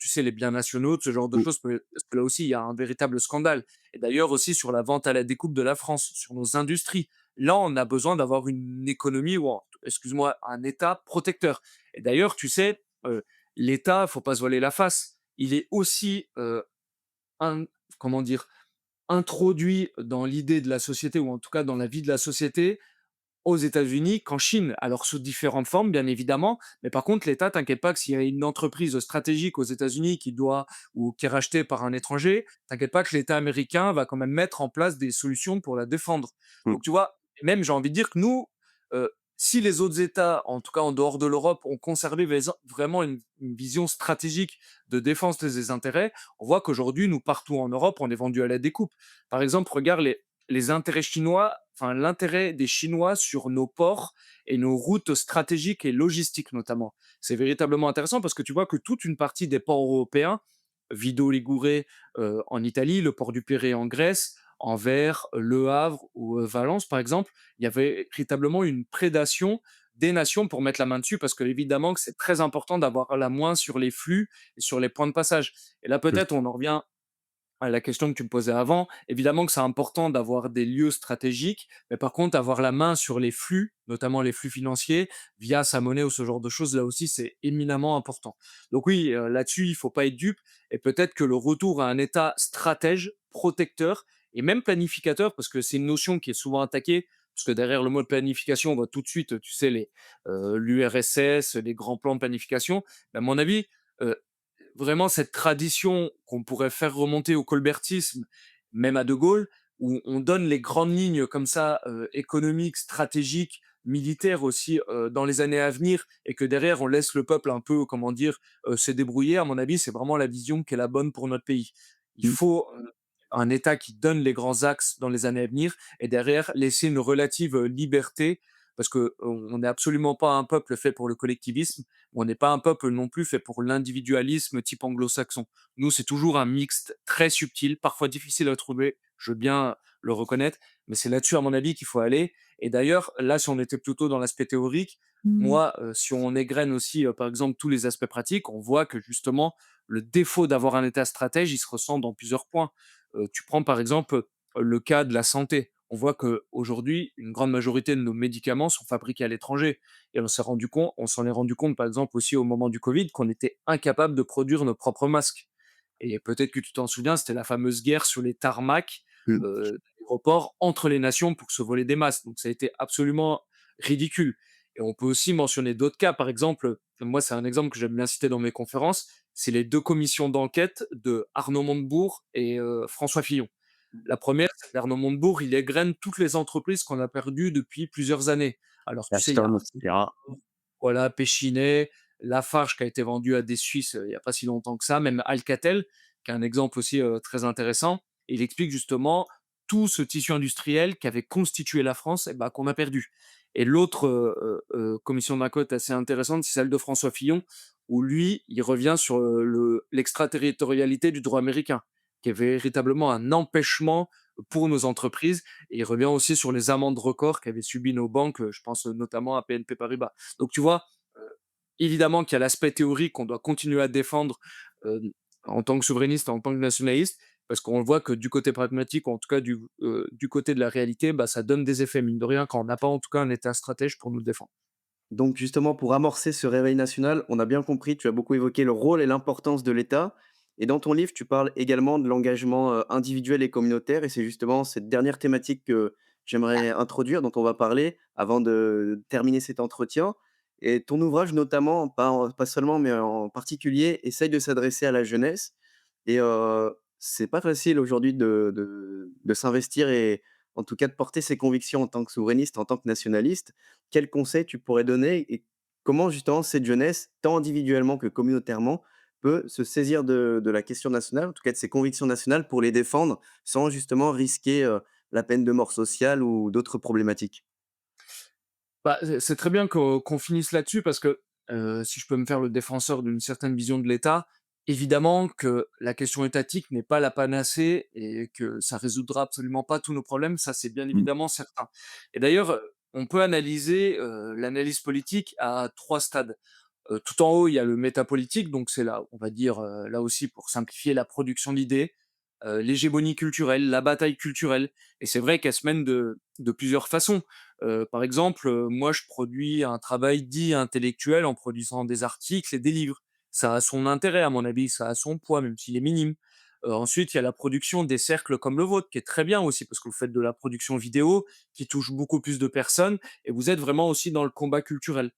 tu sais, les biens nationaux, ce genre de Mmh. choses, parce que là aussi, il y a un véritable scandale. Et d'ailleurs aussi sur la vente à la découpe de la France, sur nos industries. Là, on a besoin d'avoir une économie ou, excuse-moi, un État protecteur. Et d'ailleurs, tu sais, l'État, faut pas se voiler la face, il est aussi, un, comment dire, introduit dans l'idée de la société ou en tout cas dans la vie de la société aux États-Unis qu'en Chine. Alors sous différentes formes, bien évidemment, mais par contre, l'État, t'inquiète pas que s'il y a une entreprise stratégique aux États-Unis qui doit ou qui est rachetée par un étranger, t'inquiète pas que l'État américain va quand même mettre en place des solutions pour la défendre. Mmh. Donc tu vois, même j'ai envie de dire que nous, euh, si les autres États, en tout cas en dehors de l'Europe, ont conservé vraiment une vision stratégique de défense des intérêts, on voit qu'aujourd'hui, nous, partout en Europe, on est vendu à la découpe. Par exemple, regarde les intérêts chinois, enfin l'intérêt des Chinois sur nos ports et nos routes stratégiques et logistiques notamment. C'est véritablement intéressant parce que tu vois que toute une partie des ports européens, Vido Ligure en Italie, le port du Pirée en Grèce, Anvers, Le Havre ou Valence par exemple, il y avait véritablement une prédation des nations pour mettre la main dessus parce que évidemment que c'est très important d'avoir la main sur les flux et sur les points de passage. Et là Mmh. peut-être on en revient la question que tu me posais avant, évidemment que c'est important d'avoir des lieux stratégiques, mais par contre, avoir la main sur les flux, notamment les flux financiers, via sa monnaie ou ce genre de choses, là aussi, c'est éminemment important. Donc oui, là-dessus, il faut pas être dupe, et peut-être que le retour à un État stratège, protecteur et même planificateur, parce que c'est une notion qui est souvent attaquée, parce que derrière le mot de planification, on voit tout de suite, tu sais, l'URSS, les grands plans de planification. Mais à mon avis, euh, vraiment cette tradition qu'on pourrait faire remonter au colbertisme, même à De Gaulle, où on donne les grandes lignes comme ça, économiques, stratégiques, militaires aussi, dans les années à venir et que derrière on laisse le peuple un peu, comment dire, se débrouiller, à mon avis, c'est vraiment la vision qui est la bonne pour notre pays. Il Mmh. faut, un État qui donne les grands axes dans les années à venir et derrière laisser une relative, liberté, parce qu'on n'est absolument pas un peuple fait pour le collectivisme, on n'est pas un peuple non plus fait pour l'individualisme type anglo-saxon. Nous, c'est toujours un mixte très subtil, parfois difficile à trouver, je veux bien le reconnaître, mais c'est là-dessus, à mon avis, qu'il faut aller. Et d'ailleurs, là, si on était plutôt dans l'aspect théorique, moi, si on égrène aussi, par exemple, tous les aspects pratiques, on voit que justement, le défaut d'avoir un État stratège, il se ressent dans plusieurs points. Tu prends par exemple le cas de la santé. On voit qu'aujourd'hui, une grande majorité de nos médicaments sont fabriqués à l'étranger. Et on s'en est rendu compte, par exemple, aussi au moment du Covid, qu'on était incapable de produire nos propres masques. Et peut-être que tu t'en souviens, c'était la fameuse guerre sur les tarmacs Mmh. d'aéroports entre les nations pour se voler des masques. Donc ça a été absolument ridicule. Et on peut aussi mentionner d'autres cas. Par exemple, moi, c'est un exemple que j'aime bien citer dans mes conférences, c'est les 2 commissions d'enquête de Arnaud Montebourg et François Fillon. La première, c'est qu'Arnaud Montebourg, il égrène toutes les entreprises qu'on a perdues depuis plusieurs années. Alors tu sais, il y a Alstom et cetera. voilà, Péchinet, Lafarge qui a été vendu à des Suisses, il y a pas si longtemps que ça, même Alcatel, qui est un exemple aussi, très intéressant. Il explique justement tout ce tissu industriel qui avait constitué la France et bah, qu'on a perdu. Et l'autre, commission d'enquête assez intéressante, c'est celle de François Fillon, où lui, il revient sur, l'extraterritorialité du droit américain, qui est véritablement un empêchement pour nos entreprises, et il revient aussi sur les amendes records qu'avaient subies nos banques, je pense notamment à BNP Paribas. Donc tu vois, heu, évidemment qu'il y a l'aspect théorique qu'on doit continuer à défendre, hem, en tant que souverainiste, en tant que nationaliste, parce qu'on voit que du côté pragmatique, ou en tout cas du côté de la réalité, bah, ça donne des effets, mine de rien, quand on n'a pas en tout cas un État stratège pour nous défendre. Donc justement, pour amorcer ce réveil national, on a bien compris, tu as beaucoup évoqué le rôle et l'importance de l'État. Et dans ton livre, tu parles également de l'engagement individuel et communautaire. Et c'est justement cette dernière thématique que j'aimerais introduire, dont on va parler avant de terminer cet entretien. Et ton ouvrage, notamment, pas seulement, mais en particulier, essaye de s'adresser à la jeunesse. Et c'est pas facile aujourd'hui de s'investir et en tout cas de porter ses convictions en tant que souverainiste, en tant que nationaliste. Quels conseils tu pourrais donner et comment justement cette jeunesse, tant individuellement que communautairement, peut se saisir de la question nationale, en tout cas de ses convictions nationales pour les défendre sans justement risquer, la peine de mort sociale ou d'autres problématiques? Bah, c'est très bien qu'on finisse là-dessus parce que, si je peux me faire le défenseur d'une certaine vision de l'État, évidemment que la question étatique n'est pas la panacée et que ça résoudra absolument pas tous nos problèmes, ça c'est bien Mmh. évidemment certain. Et d'ailleurs, on peut analyser, l'analyse politique à 3 stades. Tout en haut, il y a le métapolitique, donc c'est là, on va dire, là aussi pour simplifier, la production d'idées, l'hégémonie culturelle, la bataille culturelle. Et c'est vrai qu'elle se mène de plusieurs façons. Par exemple, moi je produis un travail dit intellectuel en produisant des articles et des livres. Ça a son intérêt à mon avis, ça a son poids, même s'il est minime. Ensuite, il y a la production des cercles comme le vôtre, qui est très bien aussi, parce que vous faites de la production vidéo, qui touche beaucoup plus de personnes, et vous êtes vraiment aussi dans le combat culturel.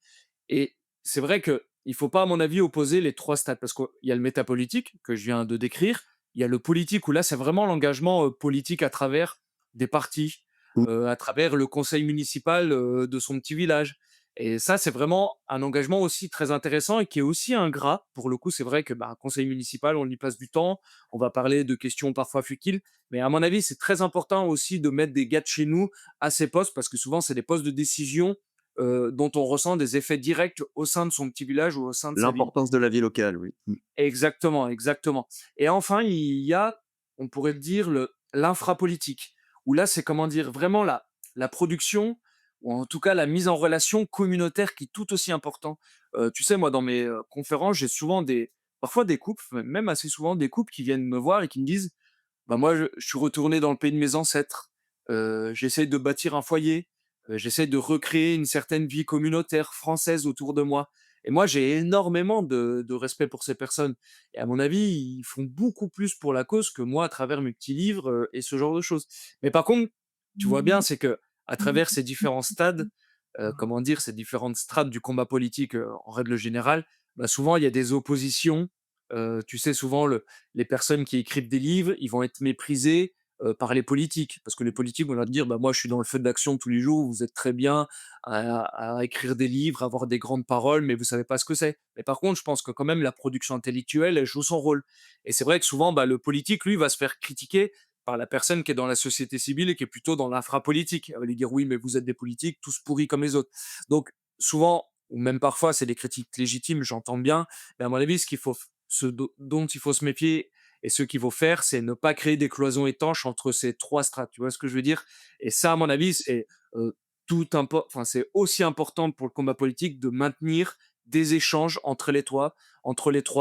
Et c'est vrai qu'il faut pas, à mon avis, opposer les 3 stades, parce qu'il y a le métapolitique que je viens de décrire, il y a le politique où là, c'est vraiment l'engagement, politique à travers des partis, Mmh. à travers le conseil municipal, de son petit village. Et ça, c'est vraiment un engagement aussi très intéressant et qui est aussi ingrat. Pour le coup, c'est vrai que, bah, un conseil municipal, on y passe du temps, on va parler de questions parfois futiles, mais à mon avis, c'est très important aussi de mettre des gars de chez nous à ces postes parce que souvent, c'est des postes de décision dont on ressent des effets directs au sein de son petit village ou au sein de sa ville. L'importance de la vie locale, oui. Mmh. Exactement, exactement. Et enfin, il y a, on pourrait dire, l'infrapolitique, où là, c'est comment dire, vraiment la production, ou en tout cas la mise en relation communautaire qui est tout aussi important. Tu sais, moi, dans mes conférences, j'ai souvent parfois des couples, même assez souvent des couples qui viennent me voir et qui me disent, bah, moi, je suis retourné dans le pays de mes ancêtres, j'essaye de bâtir un foyer, j'essaye de recréer une certaine vie communautaire française autour de moi. Et moi, j'ai énormément de respect pour ces personnes et à mon avis, ils font beaucoup plus pour la cause que moi à travers mes petits livres, et ce genre de choses. Mais par contre, tu vois bien, c'est que à travers ces différents stades, comment dire? Ces différentes strates du combat politique, en règle générale, bah, souvent il y a des oppositions. Tu sais, souvent les personnes qui écrivent des livres, ils vont être méprisés, par les politiques. Parce que les politiques vont leur dire: «Bah, moi, je suis dans le feu d'action tous les jours, vous êtes très bien à écrire des livres, à avoir des grandes paroles, mais vous savez pas ce que c'est». Mais par contre, je pense que quand même la production intellectuelle, elle joue son rôle. Et c'est vrai que souvent, bah, le politique, lui, va se faire critiquer par la personne qui est dans la société civile et qui est plutôt dans l'infrapolitique. Elle va lui dire: «Oui, mais vous êtes des politiques, tous pourris comme les autres». Donc souvent, ou même parfois, c'est des critiques légitimes, j'entends bien, mais à mon avis, ce dont il faut se méfier et ce qu'il faut faire, c'est ne pas créer des cloisons étanches entre ces 3 strates. Tu vois ce que je veux dire? Et ça, à mon avis, heu, c'est aussi important pour le combat politique de maintenir des échanges entre les 3,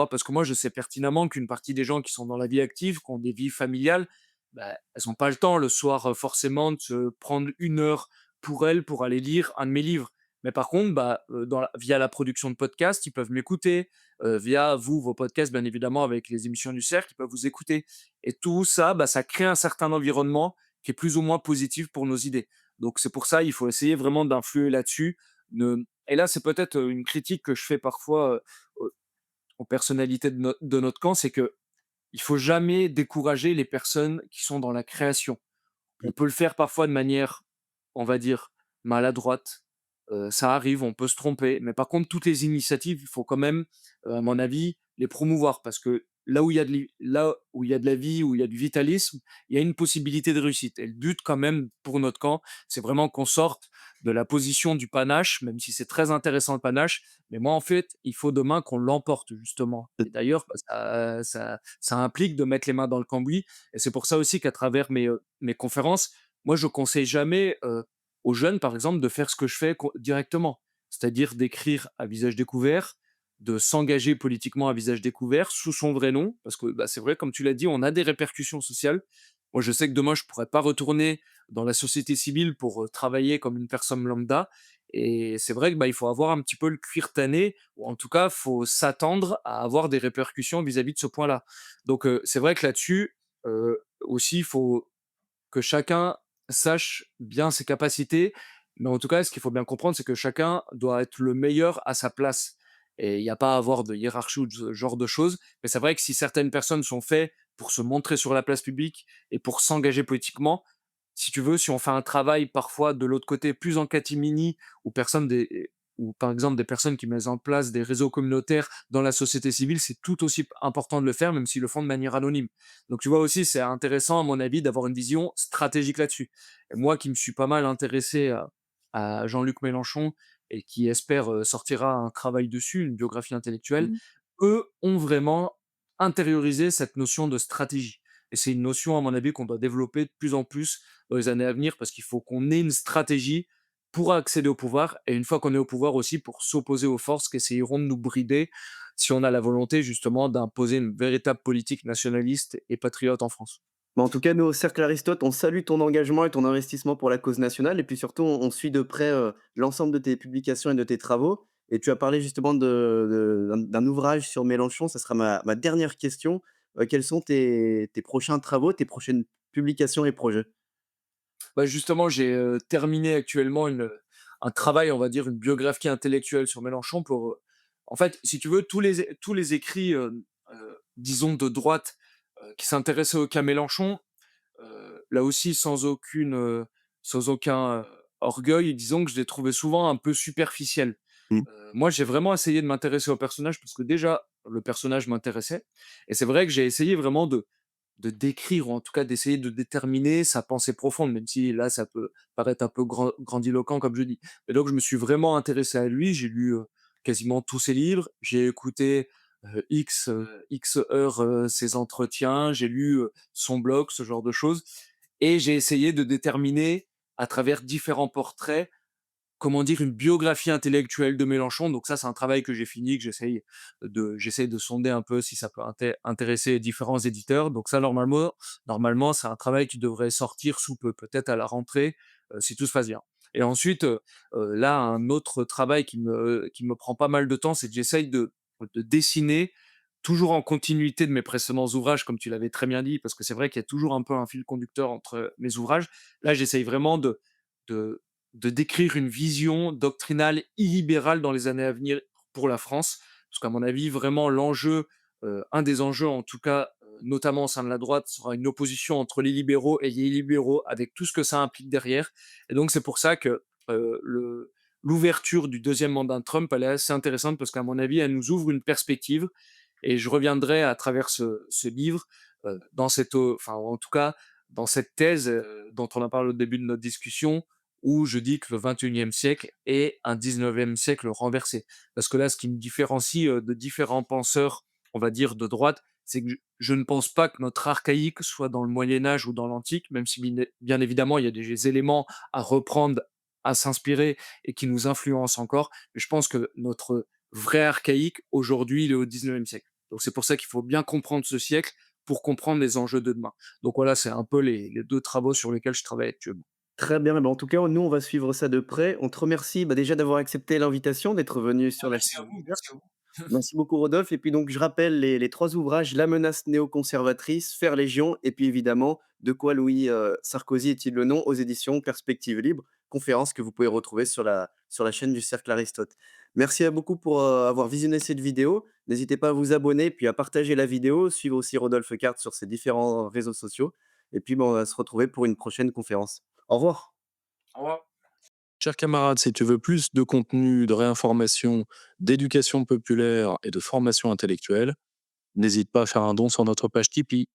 parce que moi, je sais pertinemment qu'une partie des gens qui sont dans la vie active, qui ont des vies familiales, bah, elles ont pas le temps le soir, forcément de se prendre 1 heure pour elles, pour aller lire un de mes livres. Mais par contre, bah, via la production de podcasts, ils peuvent m'écouter, via vous, vos podcasts, bien évidemment, avec les émissions du Cercle, ils peuvent vous écouter. Et tout ça, bah, ça crée un certain environnement qui est plus ou moins positif pour nos idées. Donc c'est pour ça, il faut essayer vraiment d'influer là-dessus. Ne Et là, c'est peut-être, une critique que je fais parfois, aux personnalités de notre camp, c'est que il faut jamais décourager les personnes qui sont dans la création. Mmh. On peut le faire parfois de manière, on va dire, maladroite, ça arrive, on peut se tromper, mais par contre toutes les initiatives, il faut quand même, à mon avis, les promouvoir parce que là où il y a de la vie, où il y a du vitalisme, il y a une possibilité de réussite et le but quand même pour notre camp, c'est vraiment qu'on sorte de la position du panache, même si c'est très intéressant le panache, mais moi en fait, il faut demain qu'on l'emporte justement et d'ailleurs, bah, ça implique de mettre les mains dans le cambouis et c'est pour ça aussi qu'à travers mes conférences, moi, je conseille jamais, aux jeunes, par exemple, de faire ce que je fais directement. C'est-à-dire d'écrire à visage découvert, de s'engager politiquement à visage découvert, sous son vrai nom. Parce que, bah, c'est vrai, comme tu l'as dit, on a des répercussions sociales. Moi, je sais que demain, je pourrais pas retourner dans la société civile pour, travailler comme une personne lambda et c'est vrai que, bah, il faut avoir un petit peu le cuir tanné ou en tout cas, faut s'attendre à avoir des répercussions vis-à-vis de ce point-là. Donc, c'est vrai que là-dessus, aussi, il faut que chacun sache bien ses capacités, mais en tout cas, ce qu'il faut bien comprendre, c'est que chacun doit être le meilleur à sa place et il n'y a pas à avoir de hiérarchie ou de ce genre de choses. Mais c'est vrai que si certaines personnes sont faites pour se montrer sur la place publique et pour s'engager politiquement, si tu veux, si on fait un travail parfois de l'autre côté plus en catimini, où personne des ou par exemple des personnes qui mettent en place des réseaux communautaires dans la société civile, c'est tout aussi important de le faire, même s'ils le font de manière anonyme. Donc tu vois aussi, c'est intéressant à mon avis d'avoir une vision stratégique là-dessus. Et moi qui me suis pas mal intéressé à Jean-Luc Mélenchon et qui espère, sortira un travail dessus, une biographie intellectuelle, Mmh. eux ont vraiment intériorisé cette notion de stratégie. Et c'est une notion, à mon avis, qu'on doit développer de plus en plus dans les années à venir parce qu'il faut qu'on ait une stratégie pour accéder au pouvoir et une fois qu'on est au pouvoir aussi pour s'opposer aux forces qui essayeront de nous brider si on a la volonté justement d'imposer une véritable politique nationaliste et patriote en France. Bah, en tout cas, nous, au Cercle Aristote, on salue ton engagement et ton investissement pour la cause nationale et puis surtout, on suit de près, l'ensemble de tes publications et de tes travaux et tu as parlé justement d'un ouvrage sur Mélenchon, ça sera ma dernière question. Quels sont tes prochains travaux, tes prochaines publications et projets? Bah, justement, j'ai, terminé actuellement un travail, on va dire, une biographie intellectuelle sur Mélenchon pour, en fait, si tu veux, tous les écrits, disons de droite, qui s'intéressaient au cas Mélenchon, là aussi sans aucun, orgueil, disons que je les trouvais souvent un peu superficiels. Mmh. Moi, j'ai vraiment essayé de m'intéresser au personnage parce que déjà, le personnage m'intéressait et c'est vrai que j'ai essayé vraiment de décrire ou en tout cas d'essayer de déterminer sa pensée profonde, même si là, ça peut paraître un peu grandiloquent comme je dis. Et donc je me suis vraiment intéressé à lui, j'ai lu, quasiment tous ses livres, j'ai écouté, X heures, ses entretiens, j'ai lu, son blog, ce genre de choses et j'ai essayé de déterminer à travers différents portraits, comment dire? Une biographie intellectuelle de Mélenchon, donc ça, c'est un travail que j'ai fini, que j'essaye de sonder un peu si ça peut intéresser différents éditeurs. Donc ça, normalement, c'est un travail qui devrait sortir sous peu, peut-être à la rentrée, si tout se passe bien. Et ensuite, là, un autre travail qui me prend pas mal de temps, c'est que j'essaye de dessiner, toujours en continuité de mes précédents ouvrages, comme tu l'avais très bien dit, parce que c'est vrai qu'il y a toujours un peu un fil conducteur entre mes ouvrages. Là, j'essaye vraiment de de décrire une vision doctrinale illibérale dans les années à venir pour la France. Parce qu'à mon avis, vraiment l'enjeu, un des enjeux en tout cas, notamment au sein de la droite, sera une opposition entre les libéraux et les illibéraux avec tout ce que ça implique derrière. Et donc c'est pour ça que, l'ouverture du deuxième mandat de Trump, elle est assez intéressante parce qu'à mon avis, elle nous ouvre une perspective et je reviendrai à travers ce livre, dans cette, enfin en tout cas, dans cette thèse, dont on a parlé au début de notre discussion, où je dis que le 21e siècle est un 19e siècle renversé. Parce que là, ce qui me différencie, de différents penseurs, on va dire de droite, c'est que je ne pense pas que notre archaïque soit dans le Moyen Âge ou dans l'antique, même si bien évidemment il y a des éléments à reprendre, à s'inspirer et qui nous influencent encore. Mais je pense que notre vrai archaïque aujourd'hui, il est au 19e siècle. Donc c'est pour ça qu'il faut bien comprendre ce siècle pour comprendre les enjeux de demain. Donc voilà, c'est un peu les 2 travaux sur lesquels je travaille actuellement. Très bien, en tout cas, nous, on va suivre ça de près. On te remercie, déjà d'avoir accepté l'invitation, d'être venu Ah, sur la merci à chaîne vous, Découverte. merci à vous. Merci beaucoup Rodolphe et puis donc je rappelle les 3 ouvrages: La menace néoconservatrice, Faire légion et puis évidemment De quoi Louis, Sarkozy est-il le nom? Aux éditions Perspectives Libres, conférence que vous pouvez retrouver sur la chaîne du Cercle Aristote. Merci à beaucoup pour, avoir visionné cette vidéo. N'hésitez pas à vous abonner, puis à partager la vidéo, suivre aussi Rodolphe Cart sur ses différents réseaux sociaux et puis, on va se retrouver pour une prochaine conférence. Au revoir. Au revoir. Chers camarades, si tu veux plus de contenu, de réinformation, d'éducation populaire et de formation intellectuelle, n'hésite pas à faire un don sur notre page Tipeee.